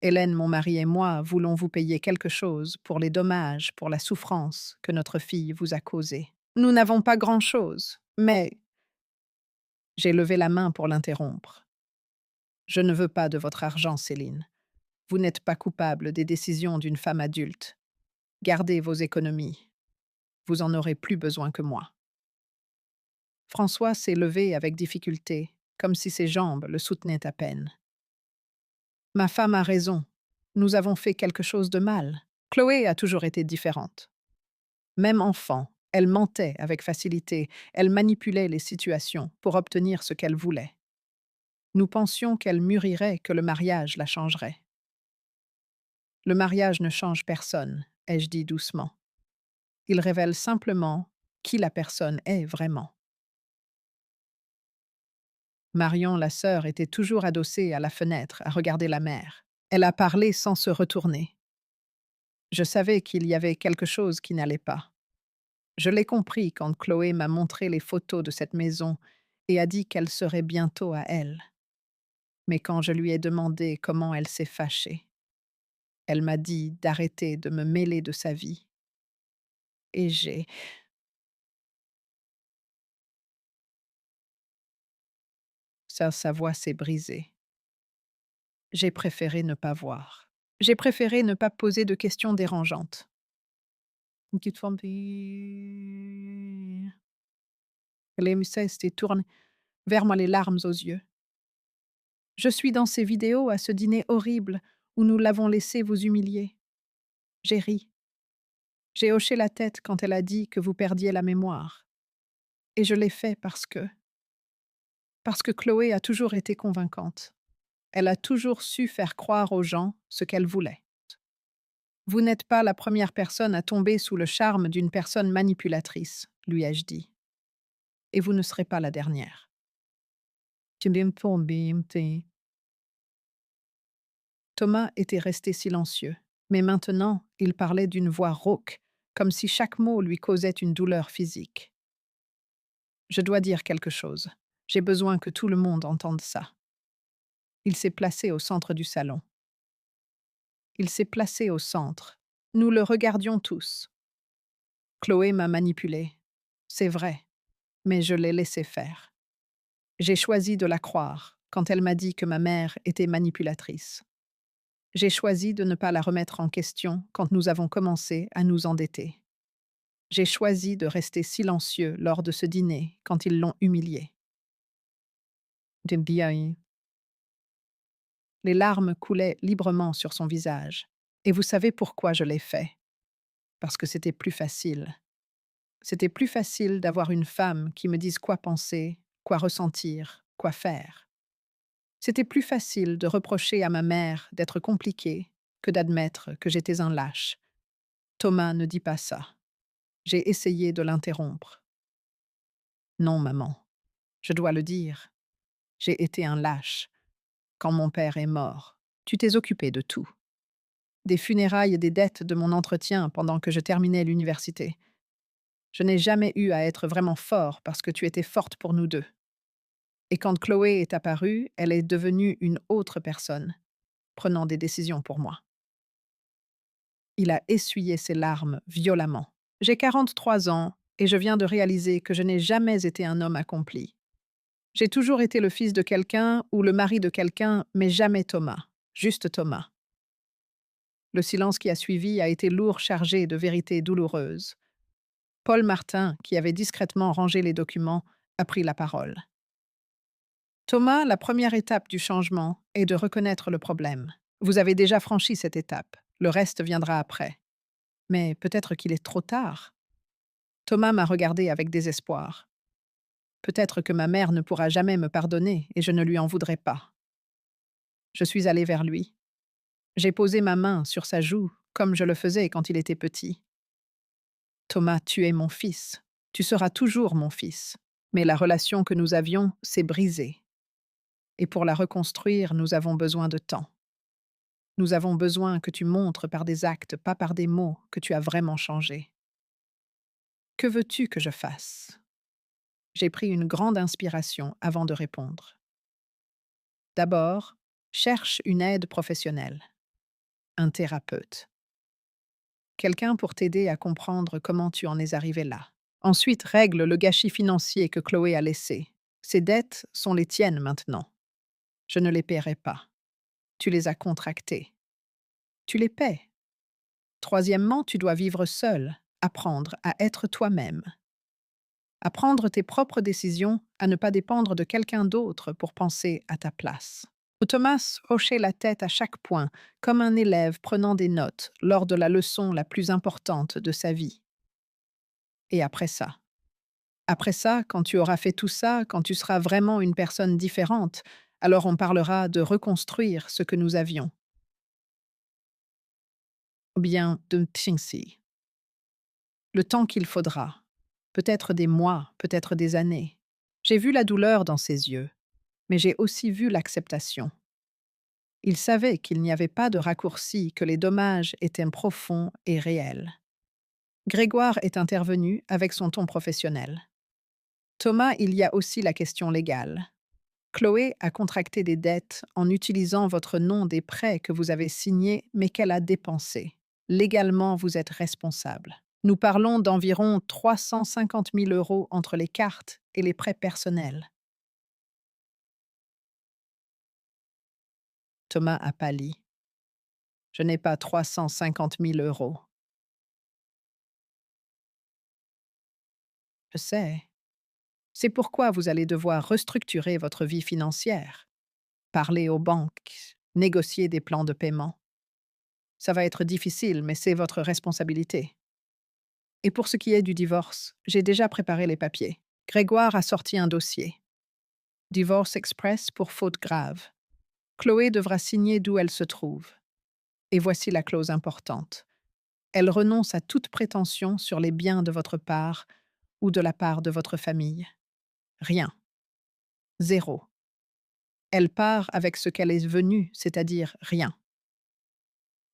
Hélène, mon mari et moi voulons vous payer quelque chose pour les dommages, pour la souffrance que notre fille vous a causée. Nous n'avons pas grand-chose, mais... J'ai levé la main pour l'interrompre. Je ne veux pas de votre argent, Céline. Vous n'êtes pas coupable des décisions d'une femme adulte. Gardez vos économies. Vous en aurez plus besoin que moi. François s'est levé avec difficulté, comme si ses jambes le soutenaient à peine. Ma femme a raison. Nous avons fait quelque chose de mal. Chloé a toujours été différente. Même enfant, elle mentait avec facilité, elle manipulait les situations pour obtenir ce qu'elle voulait. Nous pensions qu'elle mûrirait, que le mariage la changerait. Le mariage ne change personne, ai-je dit doucement. Il révèle simplement qui la personne est vraiment. Marion, la sœur, était toujours adossée à la fenêtre, à regarder la mer. Elle a parlé sans se retourner. Je savais qu'il y avait quelque chose qui n'allait pas. Je l'ai compris quand Chloé m'a montré les photos de cette maison et a dit qu'elle serait bientôt à elle. Mais quand je lui ai demandé comment elle s'est fâchée, elle m'a dit d'arrêter de me mêler de sa vie. Et sa voix s'est brisée. J'ai préféré ne pas voir. J'ai préféré ne pas poser de questions dérangeantes. Une petite forme se tourne vers moi, les larmes aux yeux. Je suis dans ces vidéos à ce dîner horrible où nous l'avons laissé vous humilier. J'ai ri. J'ai hoché la tête quand elle a dit que vous perdiez la mémoire. Et je l'ai fait parce que Chloé a toujours été convaincante. Elle a toujours su faire croire aux gens ce qu'elle voulait. Vous n'êtes pas la première personne à tomber sous le charme d'une personne manipulatrice, lui ai-je dit. Et vous ne serez pas la dernière. Thomas était resté silencieux, mais maintenant il parlait d'une voix rauque, comme si chaque mot lui causait une douleur physique. Je dois dire quelque chose. J'ai besoin que tout le monde entende ça. Il s'est placé au centre du salon. Il s'est placé au centre. Nous le regardions tous. Chloé m'a manipulé. C'est vrai, mais je l'ai laissé faire. J'ai choisi de la croire quand elle m'a dit que ma mère était manipulatrice. J'ai choisi de ne pas la remettre en question quand nous avons commencé à nous endetter. J'ai choisi de rester silencieux lors de ce dîner quand ils l'ont humilié. Les larmes coulaient librement sur son visage. Et vous savez pourquoi je l'ai fait? Parce que c'était plus facile. C'était plus facile d'avoir une femme qui me dise quoi penser, quoi ressentir, quoi faire. C'était plus facile de reprocher à ma mère d'être compliquée que d'admettre que j'étais un lâche. Thomas ne dit pas ça. J'ai essayé de l'interrompre. Non, maman, je dois le dire. J'ai été un lâche. Quand mon père est mort, tu t'es occupé de tout. Des funérailles et des dettes de mon entretien pendant que je terminais l'université. Je n'ai jamais eu à être vraiment fort parce que tu étais forte pour nous deux. Et quand Chloé est apparue, elle est devenue une autre personne, prenant des décisions pour moi. Il a essuyé ses larmes violemment. J'ai 43 ans et je viens de réaliser que je n'ai jamais été un homme accompli. J'ai toujours été le fils de quelqu'un ou le mari de quelqu'un, mais jamais Thomas, juste Thomas. Le silence qui a suivi a été lourd, chargé de vérités douloureuses. Paul Martin, qui avait discrètement rangé les documents, a pris la parole. Thomas, la première étape du changement est de reconnaître le problème. Vous avez déjà franchi cette étape. Le reste viendra après. Mais peut-être qu'il est trop tard. Thomas m'a regardé avec désespoir. Peut-être que ma mère ne pourra jamais me pardonner et je ne lui en voudrais pas. Je suis allée vers lui. J'ai posé ma main sur sa joue, comme je le faisais quand il était petit. Thomas, tu es mon fils. Tu seras toujours mon fils. Mais la relation que nous avions s'est brisée. Et pour la reconstruire, nous avons besoin de temps. Nous avons besoin que tu montres par des actes, pas par des mots, que tu as vraiment changé. Que veux-tu que je fasse? J'ai pris une grande inspiration avant de répondre. D'abord, cherche une aide professionnelle, un thérapeute. Quelqu'un pour t'aider à comprendre comment tu en es arrivé là. Ensuite, règle le gâchis financier que Chloé a laissé. Ces dettes sont les tiennes maintenant. Je ne les paierai pas. Tu les as contractées. Tu les paies. Troisièmement, tu dois vivre seul, apprendre à être toi-même. À prendre tes propres décisions, à ne pas dépendre de quelqu'un d'autre pour penser à ta place. Thomas hochait la tête à chaque point, comme un élève prenant des notes lors de la leçon la plus importante de sa vie. Et après ça? Après ça, quand tu auras fait tout ça, quand tu seras vraiment une personne différente, alors on parlera de reconstruire ce que nous avions. Ou bien de Tsinsi. Le temps qu'il faudra. Peut-être des mois, peut-être des années. J'ai vu la douleur dans ses yeux, mais j'ai aussi vu l'acceptation. Il savait qu'il n'y avait pas de raccourci, que les dommages étaient profonds et réels. Grégoire est intervenu avec son ton professionnel. Thomas, il y a aussi la question légale. Chloé a contracté des dettes en utilisant votre nom des prêts que vous avez signés mais qu'elle a dépensés. Légalement, vous êtes responsable. Nous parlons d'environ 350 000 € entre les cartes et les prêts personnels. Thomas a pâli. Je n'ai pas 350 000 €. Je sais. C'est pourquoi vous allez devoir restructurer votre vie financière, parler aux banques, négocier des plans de paiement. Ça va être difficile, mais c'est votre responsabilité. Et pour ce qui est du divorce, j'ai déjà préparé les papiers. Grégoire a sorti un dossier. Divorce express pour faute grave. Chloé devra signer d'où elle se trouve. Et voici la clause importante. Elle renonce à toute prétention sur les biens de votre part ou de la part de votre famille. Rien. Zéro. Elle part avec ce qu'elle est venue, c'est-à-dire rien.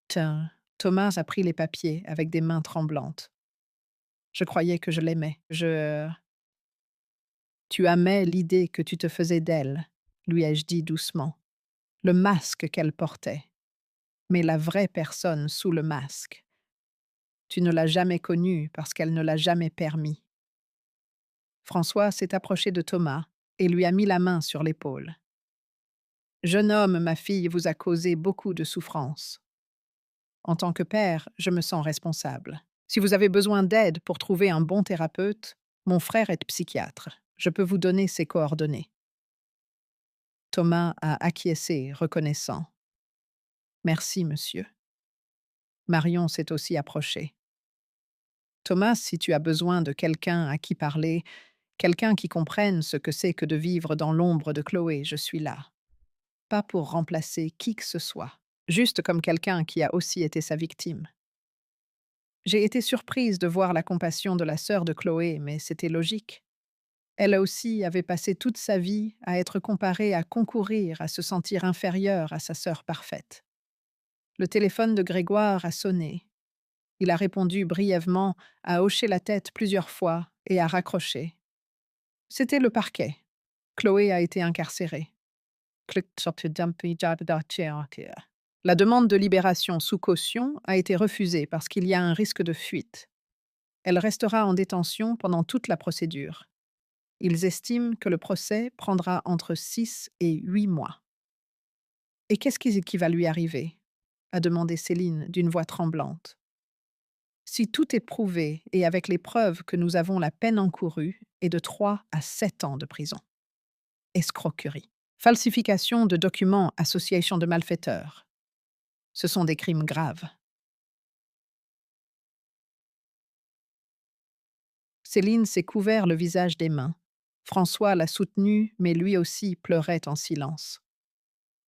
Tiens, Thomas a pris les papiers avec des mains tremblantes. Je croyais que je l'aimais. Tu aimais l'idée que tu te faisais d'elle, lui ai-je dit doucement. Le masque qu'elle portait. Mais la vraie personne sous le masque. Tu ne l'as jamais connue parce qu'elle ne l'a jamais permis. François s'est approché de Thomas et lui a mis la main sur l'épaule. Jeune homme, ma fille vous a causé beaucoup de souffrance. En tant que père, je me sens responsable. Si vous avez besoin d'aide pour trouver un bon thérapeute, mon frère est psychiatre. Je peux vous donner ses coordonnées. Thomas a acquiescé, reconnaissant. Merci, monsieur. Marion s'est aussi approchée. Thomas, si tu as besoin de quelqu'un à qui parler, quelqu'un qui comprenne ce que c'est que de vivre dans l'ombre de Chloé, je suis là. Pas pour remplacer qui que ce soit, juste comme quelqu'un qui a aussi été sa victime. J'ai été surprise de voir la compassion de la sœur de Chloé, mais c'était logique. Elle aussi avait passé toute sa vie à être comparée, à concourir, à se sentir inférieure à sa sœur parfaite. Le téléphone de Grégoire a sonné. Il a répondu brièvement, a hoché la tête plusieurs fois et a raccroché. C'était le parquet. Chloé a été incarcérée. La demande de libération sous caution a été refusée parce qu'il y a un risque de fuite. Elle restera en détention pendant toute la procédure. Ils estiment que le procès prendra entre 6 et 8 mois. Et qu'est-ce qui va lui arriver a demandé Céline d'une voix tremblante. Si tout est prouvé et avec les preuves que nous avons, la peine encourue est de 3 à 7 ans de prison. Escroquerie. Falsification de documents, association de malfaiteurs. Ce sont des crimes graves. Céline s'est couvert le visage des mains. François l'a soutenue, mais lui aussi pleurait en silence.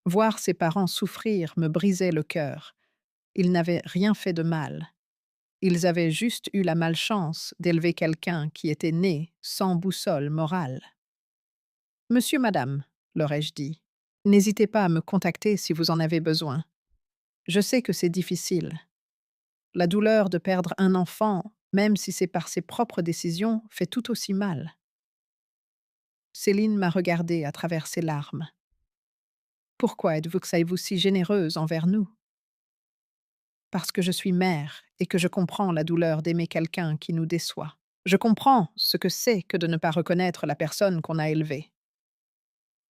Voir ses parents souffrir me brisait le cœur. Ils n'avaient rien fait de mal. Ils avaient juste eu la malchance d'élever quelqu'un qui était né sans boussole morale. Monsieur, madame, leur ai-je dit, n'hésitez pas à me contacter si vous en avez besoin. Je sais que c'est difficile. La douleur de perdre un enfant, même si c'est par ses propres décisions, fait tout aussi mal. Céline m'a regardée à travers ses larmes. Pourquoi êtes-vous si généreuse envers nous? Parce que je suis mère et que je comprends la douleur d'aimer quelqu'un qui nous déçoit. Je comprends ce que c'est que de ne pas reconnaître la personne qu'on a élevée.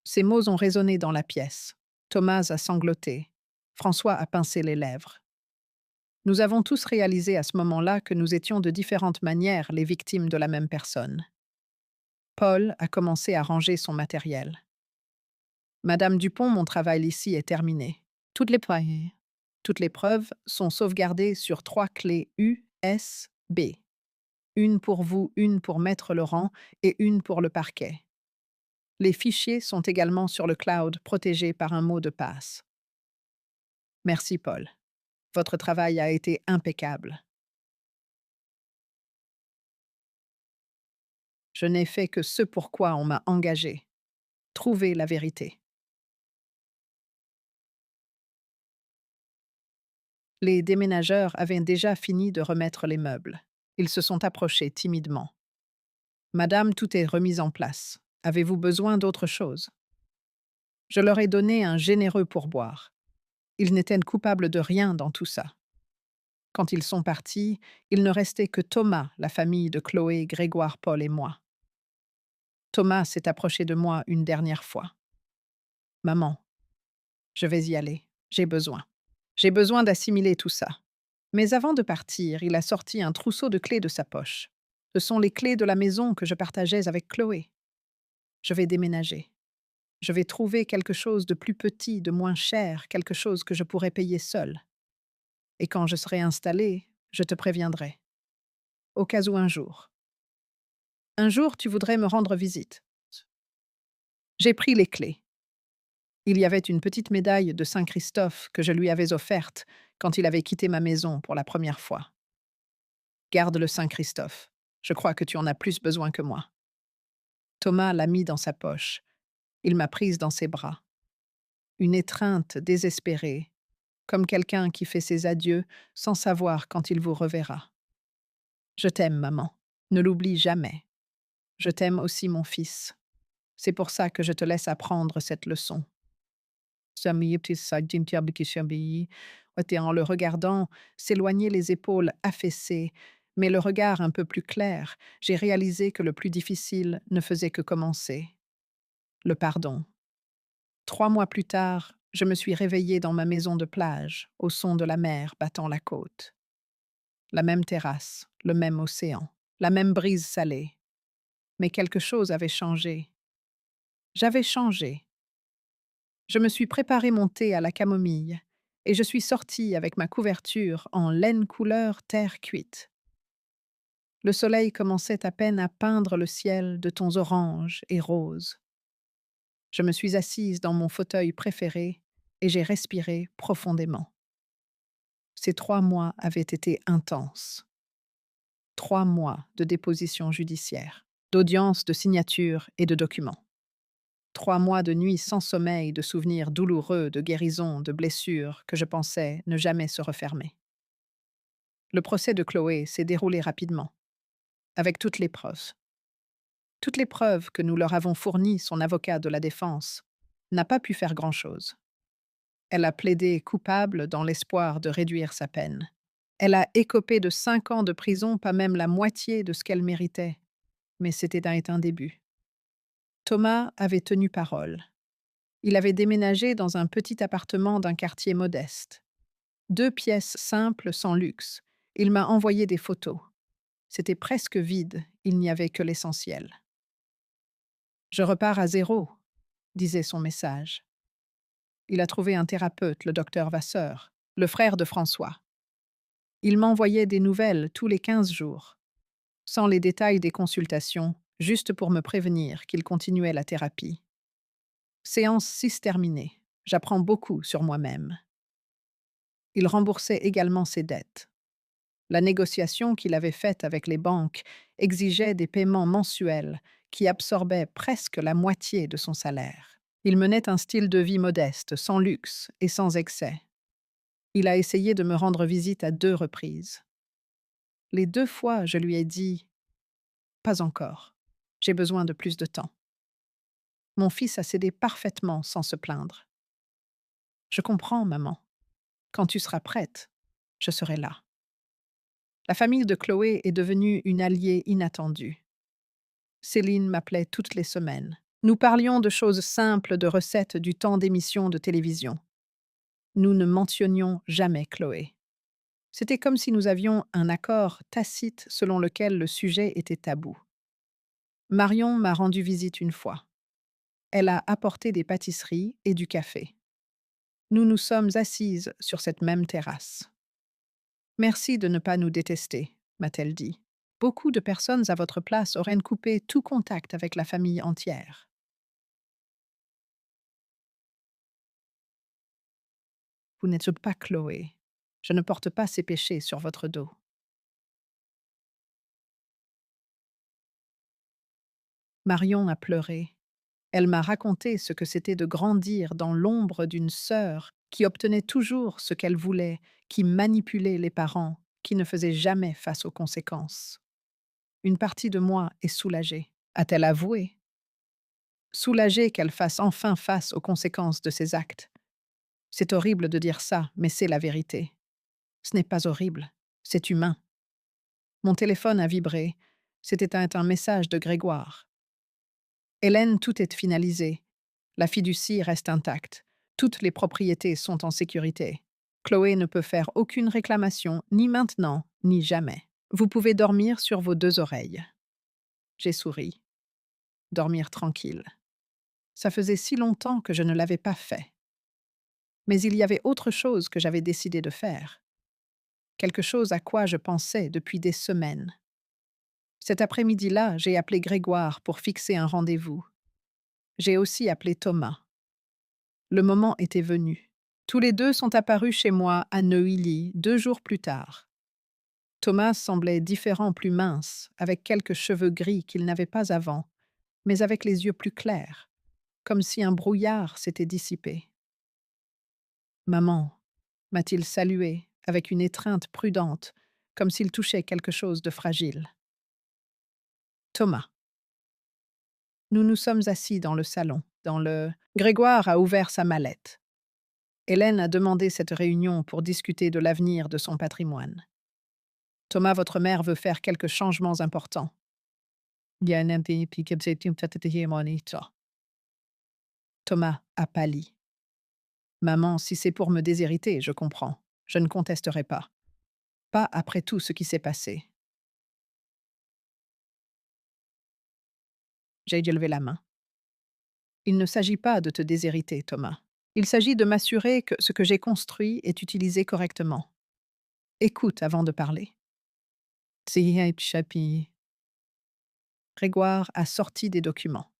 Ces mots ont résonné dans la pièce. Thomas a sangloté. François a pincé les lèvres. Nous avons tous réalisé à ce moment-là que nous étions de différentes manières les victimes de la même personne. Paul a commencé à ranger son matériel. Madame Dupont, mon travail ici est terminé. Toutes les preuves sont sauvegardées sur 3 clés USB. Une pour vous, une pour Maître Laurent et une pour le parquet. Les fichiers sont également sur le cloud, protégés par un mot de passe. Merci, Paul. Votre travail a été impeccable. Je n'ai fait que ce pourquoi on m'a engagé. Trouver la vérité. Les déménageurs avaient déjà fini de remettre les meubles. Ils se sont approchés timidement. Madame, tout est remis en place. Avez-vous besoin d'autre chose? Je leur ai donné un généreux pourboire. Ils n'étaient coupables de rien dans tout ça. Quand ils sont partis, il ne restait que Thomas, la famille de Chloé, Grégoire, Paul et moi. Thomas s'est approché de moi une dernière fois. Maman, je vais y aller. J'ai besoin. J'ai besoin d'assimiler tout ça. Mais avant de partir, il a sorti un trousseau de clés de sa poche. Ce sont les clés de la maison que je partageais avec Chloé. Je vais déménager. Je vais trouver quelque chose de plus petit, de moins cher, quelque chose que je pourrais payer seul. Et quand je serai installée, je te préviendrai. Au cas où un jour, tu voudrais me rendre visite. J'ai pris les clés. Il y avait une petite médaille de Saint-Christophe que je lui avais offerte quand il avait quitté ma maison pour la première fois. Garde le Saint-Christophe. Je crois que tu en as plus besoin que moi. Thomas l'a mis dans sa poche. Il m'a prise dans ses bras. une étreinte désespérée, comme quelqu'un qui fait ses adieux sans savoir quand il vous reverra. Je t'aime, maman. Ne l'oublie jamais. Je t'aime aussi, mon fils. C'est pour ça que je te laisse apprendre cette leçon. Et en le regardant, s'éloigner les épaules affaissées, mais le regard un peu plus clair, j'ai réalisé que le plus difficile ne faisait que commencer. Le pardon. 3 mois plus tard, je me suis réveillée dans ma maison de plage, au son de la mer battant la côte. La même terrasse, le même océan, la même brise salée. Mais quelque chose avait changé. J'avais changé. Je me suis préparé mon thé à la camomille et je suis sortie avec ma couverture en laine couleur terre cuite. Le soleil commençait à peine à peindre le ciel de tons oranges et roses. Je me suis assise dans mon fauteuil préféré et j'ai respiré profondément. Ces 3 mois avaient été intenses. 3 mois de déposition judiciaire, d'audience, de signature et de documents. 3 mois de nuits sans sommeil, de souvenirs douloureux, de guérisons, de blessures que je pensais ne jamais se refermer. Le procès de Chloé s'est déroulé rapidement, avec toutes les preuves. Toutes les preuves que nous leur avons fournies, son avocat de la défense, n'a pas pu faire grand-chose. Elle a plaidé coupable dans l'espoir de réduire sa peine. Elle a écopé de 5 ans de prison, pas même la moitié de ce qu'elle méritait, mais c'était un début. Thomas avait tenu parole. Il avait déménagé dans un petit appartement d'un quartier modeste. 2 pièces simples sans luxe. Il m'a envoyé des photos. C'était presque vide, il n'y avait que l'essentiel. Je repars à zéro, disait son message. Il a trouvé un thérapeute, le docteur Vasseur, le frère de François. Il m'envoyait des nouvelles tous les 15 jours, sans les détails des consultations, juste pour me prévenir qu'il continuait la thérapie. Séance 6 terminée. J'apprends beaucoup sur moi-même. Il remboursait également ses dettes. La négociation qu'il avait faite avec les banques exigeait des paiements mensuels qui absorbaient presque la moitié de son salaire. Il menait un style de vie modeste, sans luxe et sans excès. Il a essayé de me rendre visite à 2 reprises. Les 2 fois, je lui ai dit « Pas encore. J'ai besoin de plus de temps. » Mon fils a cédé parfaitement sans se plaindre. « Je comprends, maman. Quand tu seras prête, je serai là. » La famille de Chloé est devenue une alliée inattendue. Céline m'appelait toutes les semaines. Nous parlions de choses simples, de recettes du temps d'émissions de télévision. Nous ne mentionnions jamais Chloé. C'était comme si nous avions un accord tacite selon lequel le sujet était tabou. Marion m'a rendu visite une fois. Elle a apporté des pâtisseries et du café. Nous nous sommes assises sur cette même terrasse. « Merci de ne pas nous détester », m'a-t-elle dit. « Beaucoup de personnes à votre place auraient coupé tout contact avec la famille entière. » Vous n'êtes pas Chloé. Je ne porte pas ces péchés sur votre dos. Marion a pleuré. Elle m'a raconté ce que c'était de grandir dans l'ombre d'une sœur qui obtenait toujours ce qu'elle voulait, qui manipulait les parents, qui ne faisait jamais face aux conséquences. Une partie de moi est soulagée, a-t-elle avoué. Soulagée qu'elle fasse enfin face aux conséquences de ses actes. C'est horrible de dire ça, mais c'est la vérité. Ce n'est pas horrible, c'est humain. Mon téléphone a vibré. C'était un message de Grégoire. Hélène, tout est finalisé. La fiducie reste intacte. Toutes les propriétés sont en sécurité. Chloé ne peut faire aucune réclamation, ni maintenant, ni jamais. Vous pouvez dormir sur vos 2 oreilles. J'ai souri. Dormir tranquille. Ça faisait si longtemps que je ne l'avais pas fait. Mais il y avait autre chose que j'avais décidé de faire. Quelque chose à quoi je pensais depuis des semaines. Cet après-midi-là, j'ai appelé Grégoire pour fixer un rendez-vous. J'ai aussi appelé Thomas. Le moment était venu. Tous les 2 sont apparus chez moi à Neuilly 2 jours plus tard. Thomas semblait différent, plus mince, avec quelques cheveux gris qu'il n'avait pas avant, mais avec les yeux plus clairs, comme si un brouillard s'était dissipé. Maman, m'a-t-il salué avec une étreinte prudente, comme s'il touchait quelque chose de fragile. Thomas. Nous nous sommes assis dans le salon. Grégoire a ouvert sa mallette. Hélène a demandé cette réunion pour discuter de l'avenir de son patrimoine. Thomas, votre mère veut faire quelques changements importants. Thomas a pâli. Maman, si c'est pour me déshériter, je comprends. Je ne contesterai pas. Pas après tout ce qui s'est passé. J'ai levé la main. Il ne s'agit pas de te déshériter, Thomas. Il s'agit de m'assurer que ce que j'ai construit est utilisé correctement. Écoute avant de parler. Grégoire a sorti des documents.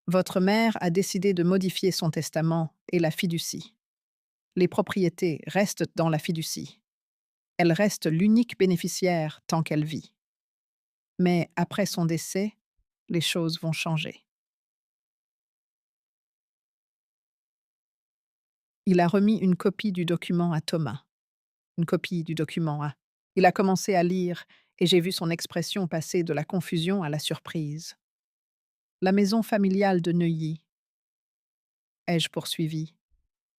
Votre mère a décidé de modifier son testament et la fiducie. Les propriétés restent dans la fiducie. Elle reste l'unique bénéficiaire tant qu'elle vit. Mais après son décès, les choses vont changer. Il a remis une copie du document à Thomas. Une copie du document à. Il a commencé à lire et j'ai vu son expression passer de la confusion à la surprise. La maison familiale de Neuilly, ai-je poursuivi,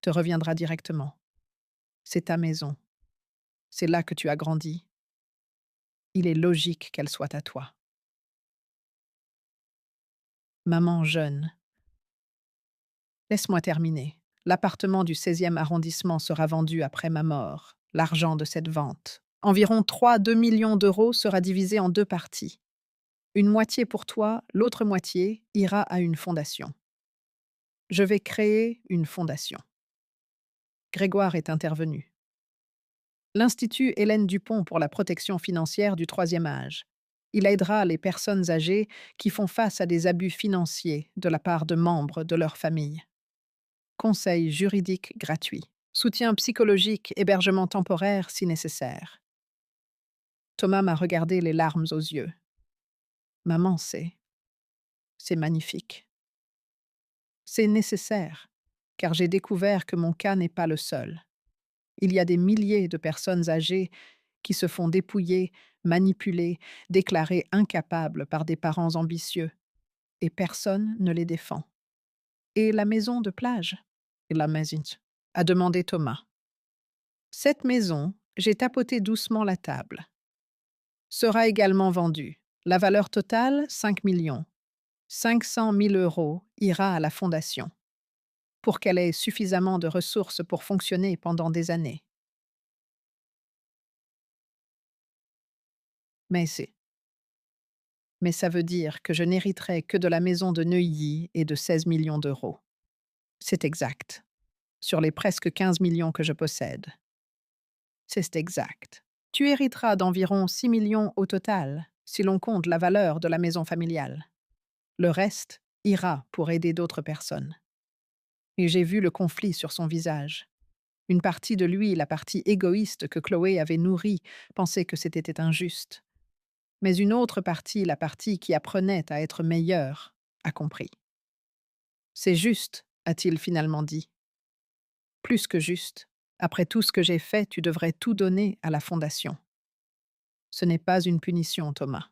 te reviendra directement. C'est ta maison. C'est là que tu as grandi. Il est logique qu'elle soit à toi. Maman jeune. Laisse-moi terminer. L'appartement du 16e arrondissement sera vendu après ma mort. L'argent de cette vente, environ 2 millions d'euros, sera divisé en 2 parties. Une moitié pour toi, l'autre moitié ira à une fondation. Je vais créer une fondation. Grégoire est intervenu. L'Institut Hélène Dupont pour la protection financière du troisième âge. Il aidera les personnes âgées qui font face à des abus financiers de la part de membres de leur famille. Conseil juridique gratuit. Soutien psychologique, hébergement temporaire si nécessaire. Thomas m'a regardé les larmes aux yeux. Maman, c'est magnifique. C'est nécessaire, car j'ai découvert que mon cas n'est pas le seul. Il y a des milliers de personnes âgées qui se font dépouiller, manipuler, déclarer incapables par des parents ambitieux, et personne ne les défend. Et la maison de plage, la maison, a demandé Thomas. Cette maison, j'ai tapoté doucement la table, sera également vendue. La valeur totale, 5 millions. 500 000 euros ira à la fondation, pour qu'elle ait suffisamment de ressources pour fonctionner pendant des années. Mais ça veut dire que je n'hériterai que de la maison de Neuilly et de 16 millions d'euros. C'est exact. Sur les presque 15 millions que je possède. C'est exact. Tu hériteras d'environ 6 millions au total, si l'on compte la valeur de la maison familiale. Le reste ira pour aider d'autres personnes. Et j'ai vu le conflit sur son visage. Une partie de lui, la partie égoïste que Chloé avait nourrie, pensait que c'était injuste. Mais une autre partie, la partie qui apprenait à être meilleure, a compris. C'est juste, a-t-il finalement dit. Plus que juste. Après tout ce que j'ai fait, tu devrais tout donner à la fondation. Ce n'est pas une punition, Thomas.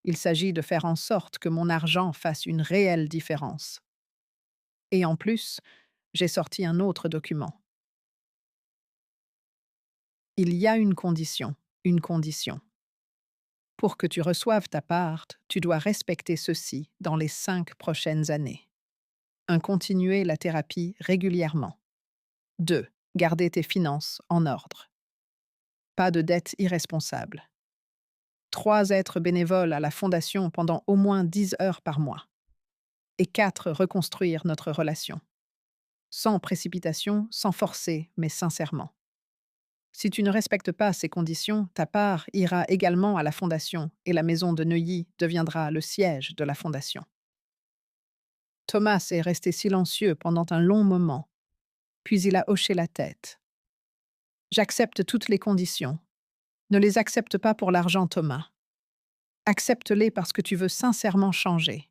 Il s'agit de faire en sorte que mon argent fasse une réelle différence. Et en plus, j'ai sorti un autre document. Il y a une condition, une condition. Pour que tu reçoives ta part, tu dois respecter ceci dans les 5 prochaines années. 1. Continuer la thérapie régulièrement. 2. Garder tes finances en ordre. Pas de dettes irresponsables. 3. Être bénévole à la fondation pendant au moins 10 heures par mois. Et 4. Reconstruire notre relation. Sans précipitation, sans forcer, mais sincèrement. Si tu ne respectes pas ces conditions, ta part ira également à la fondation et la maison de Neuilly deviendra le siège de la fondation. Thomas est resté silencieux pendant un long moment, puis il a hoché la tête. J'accepte toutes les conditions. Ne les accepte pas pour l'argent, Thomas. Accepte-les parce que tu veux sincèrement changer.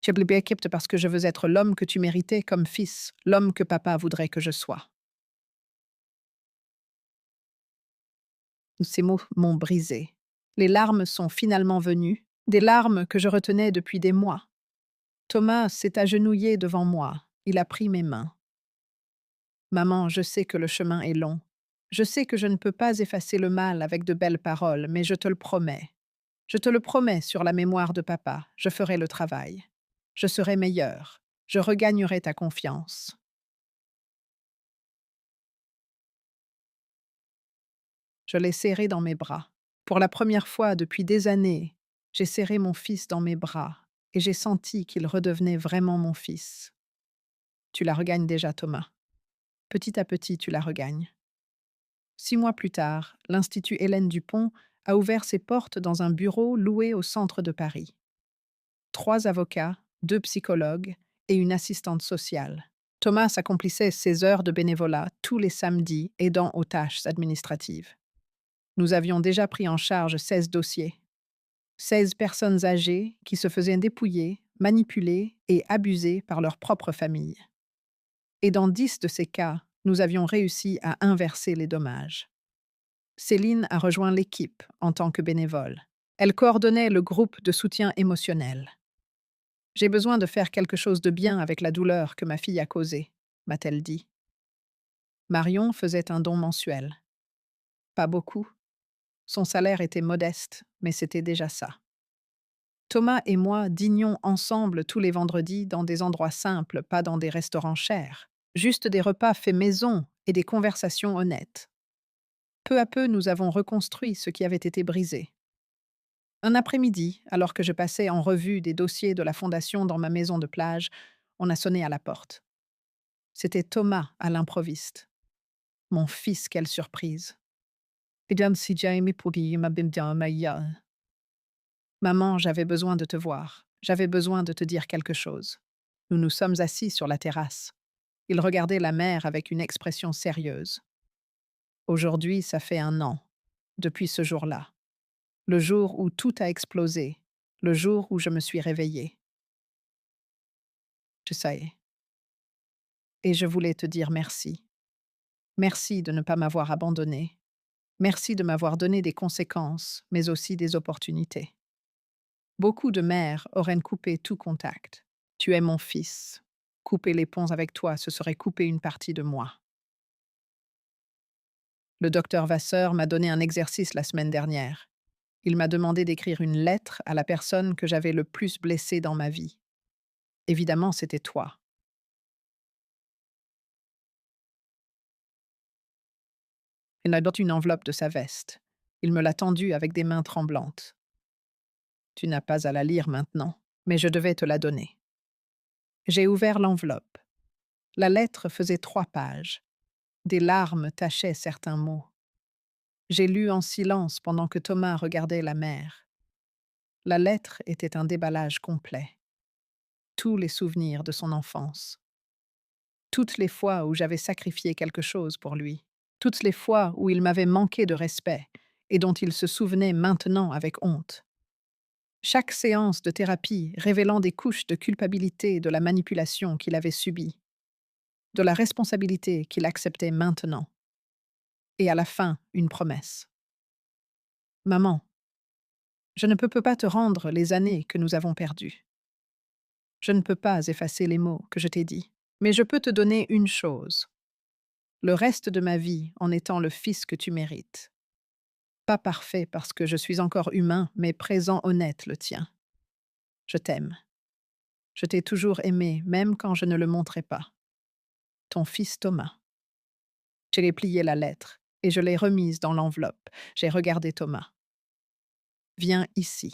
Tu es équipe parce que je veux être l'homme que tu méritais comme fils, l'homme que papa voudrait que je sois. Ces mots m'ont brisé. Les larmes sont finalement venues, des larmes que je retenais depuis des mois. Thomas s'est agenouillé devant moi. Il a pris mes mains. Maman, je sais que le chemin est long. Je sais que je ne peux pas effacer le mal avec de belles paroles, mais je te le promets. Je te le promets sur la mémoire de papa, je ferai le travail. Je serai meilleur. Je regagnerai ta confiance. Je l'ai serré dans mes bras. Pour la première fois depuis des années, j'ai serré mon fils dans mes bras et j'ai senti qu'il redevenait vraiment mon fils. Tu la regagnes déjà, Thomas. Petit à petit, tu la regagnes. 6 mois plus tard, l'Institut Hélène Dupont a ouvert ses portes dans un bureau loué au centre de Paris. 3 avocats, 2 psychologues et une assistante sociale. Thomas accomplissait ses heures de bénévolat tous les samedis, aidant aux tâches administratives. Nous avions déjà pris en charge 16 dossiers. 16 personnes âgées qui se faisaient dépouiller, manipuler et abuser par leur propre famille. Et dans 10 de ces cas, nous avions réussi à inverser les dommages. Céline a rejoint l'équipe en tant que bénévole. Elle coordonnait le groupe de soutien émotionnel. J'ai besoin de faire quelque chose de bien avec la douleur que ma fille a causée, m'a-t-elle dit. Marion faisait un don mensuel. Pas beaucoup. Son salaire était modeste, mais c'était déjà ça. Thomas et moi dînions ensemble tous les vendredis dans des endroits simples, pas dans des restaurants chers. Juste des repas faits maison et des conversations honnêtes. Peu à peu, nous avons reconstruit ce qui avait été brisé. Un après-midi, alors que je passais en revue des dossiers de la fondation dans ma maison de plage, on a sonné à la porte. C'était Thomas à l'improviste. Mon fils, quelle surprise. Maman, j'avais besoin de te voir. J'avais besoin de te dire quelque chose. Nous nous sommes assis sur la terrasse. Il regardait la mer avec une expression sérieuse. Aujourd'hui, ça fait 1 an, depuis ce jour-là. Le jour où tout a explosé, le jour où je me suis réveillée. Je sais. Et je voulais te dire merci. Merci de ne pas m'avoir abandonnée. Merci de m'avoir donné des conséquences, mais aussi des opportunités. Beaucoup de mères auraient coupé tout contact. Tu es mon fils. Couper les ponts avec toi, ce serait couper une partie de moi. Le docteur Vasseur m'a donné un exercice la semaine dernière. Il m'a demandé d'écrire une lettre à la personne que j'avais le plus blessée dans ma vie. Évidemment, c'était toi. Il m'a donné une enveloppe de sa veste. Il me l'a tendue avec des mains tremblantes. Tu n'as pas à la lire maintenant, mais je devais te la donner. J'ai ouvert l'enveloppe. La lettre faisait 3 pages. Des larmes tachaient certains mots. J'ai lu en silence pendant que Thomas regardait la mer. La lettre était un déballage complet. Tous les souvenirs de son enfance. Toutes les fois où j'avais sacrifié quelque chose pour lui. Toutes les fois où il m'avait manqué de respect et dont il se souvenait maintenant avec honte. Chaque séance de thérapie révélant des couches de culpabilité de la manipulation qu'il avait subie, de la responsabilité qu'il acceptait maintenant. Et à la fin, une promesse. Maman, je ne peux pas te rendre les années que nous avons perdues. Je ne peux pas effacer les mots que je t'ai dit, mais je peux te donner une chose. Le reste de ma vie en étant le fils que tu mérites. Pas parfait parce que je suis encore humain, mais présent, honnête, le tien. Je t'aime. Je t'ai toujours aimé, même quand je ne le montrais pas. Ton fils Thomas. J'ai plié la lettre et je l'ai remise dans l'enveloppe. J'ai regardé Thomas. Viens ici.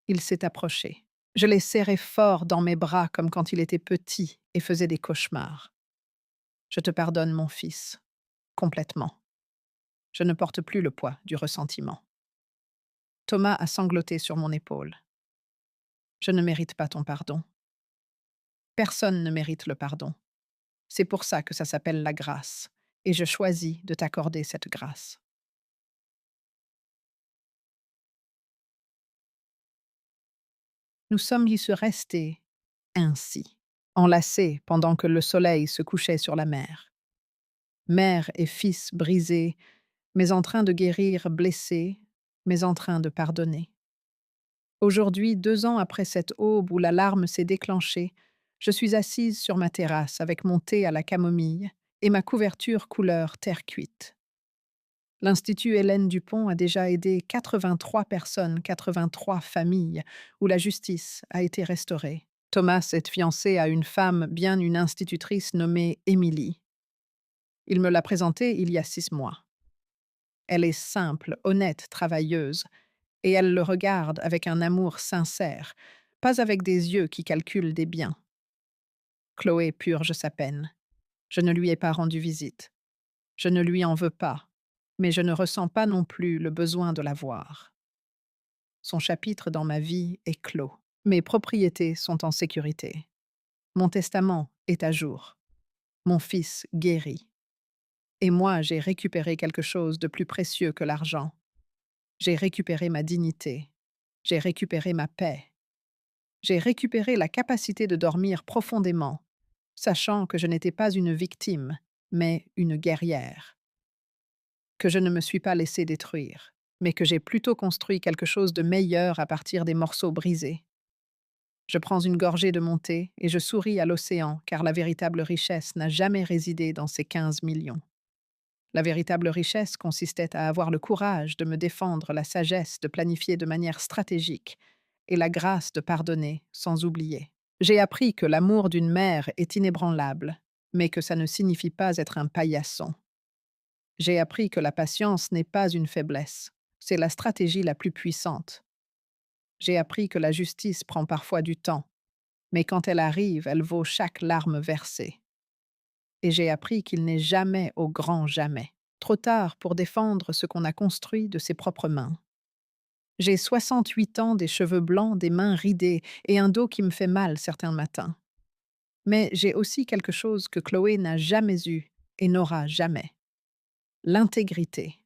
Il s'est approché. Je l'ai serré fort dans mes bras comme quand il était petit et faisait des cauchemars. Je te pardonne, mon fils. Complètement. Je ne porte plus le poids du ressentiment. Thomas a sangloté sur mon épaule. Je ne mérite pas ton pardon. Personne ne mérite le pardon. C'est pour ça que ça s'appelle la grâce, et je choisis de t'accorder cette grâce. Nous sommes y se rester ainsi, enlacés pendant que le soleil se couchait sur la mer. Mère et fils brisés, mais en train de guérir blessés, mais en train de pardonner. Aujourd'hui, 2 ans après cette aube où l'alarme s'est déclenchée, je suis assise sur ma terrasse avec mon thé à la camomille et ma couverture couleur terre cuite. L'Institut Hélène Dupont a déjà aidé 83 personnes, 83 familles, où la justice a été restaurée. Thomas est fiancé à une femme, bien une institutrice nommée Émilie. Il me l'a présentée il y a 6 mois. Elle est simple, honnête, travailleuse, et elle le regarde avec un amour sincère, pas avec des yeux qui calculent des biens. Chloé purge sa peine. Je ne lui ai pas rendu visite. Je ne lui en veux pas, mais je ne ressens pas non plus le besoin de la voir. Son chapitre dans ma vie est clos. Mes propriétés sont en sécurité. Mon testament est à jour. Mon fils guérit. Et moi, j'ai récupéré quelque chose de plus précieux que l'argent. J'ai récupéré ma dignité. J'ai récupéré ma paix. J'ai récupéré la capacité de dormir profondément, sachant que je n'étais pas une victime, mais une guerrière. Que je ne me suis pas laissée détruire, mais que j'ai plutôt construit quelque chose de meilleur à partir des morceaux brisés. Je prends une gorgée de mon thé et je souris à l'océan, car la véritable richesse n'a jamais résidé dans ces 15 millions. La véritable richesse consistait à avoir le courage de me défendre, la sagesse de planifier de manière stratégique et la grâce de pardonner sans oublier. J'ai appris que l'amour d'une mère est inébranlable, mais que ça ne signifie pas être un paillasson. J'ai appris que la patience n'est pas une faiblesse, c'est la stratégie la plus puissante. J'ai appris que la justice prend parfois du temps, mais quand elle arrive, elle vaut chaque larme versée. Et j'ai appris qu'il n'est jamais au grand jamais trop tard pour défendre ce qu'on a construit de ses propres mains. J'ai 68 ans, des cheveux blancs, des mains ridées et un dos qui me fait mal certains matins. Mais j'ai aussi quelque chose que Chloé n'a jamais eu et n'aura jamais. L'intégrité.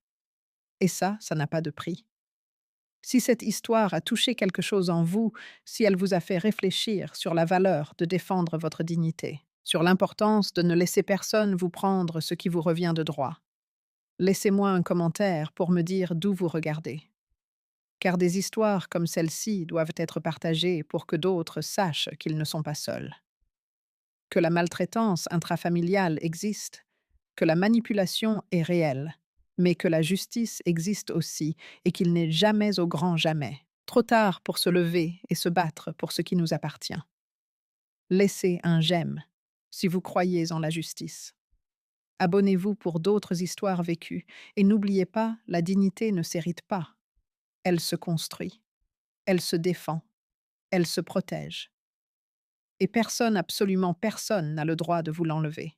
Et ça n'a pas de prix. Si cette histoire a touché quelque chose en vous, si elle vous a fait réfléchir sur la valeur de défendre votre dignité, sur l'importance de ne laisser personne vous prendre ce qui vous revient de droit, laissez-moi un commentaire pour me dire d'où vous regardez. Car des histoires comme celle-ci doivent être partagées pour que d'autres sachent qu'ils ne sont pas seuls. Que la maltraitance intrafamiliale existe, que la manipulation est réelle, mais que la justice existe aussi et qu'il n'est jamais au grand jamais trop tard pour se lever et se battre pour ce qui nous appartient. Laissez un j'aime si vous croyez en la justice. Abonnez-vous pour d'autres histoires vécues et n'oubliez pas, la dignité ne s'hérite pas. Elle se construit, elle se défend, elle se protège. Et personne, absolument personne, n'a le droit de vous l'enlever.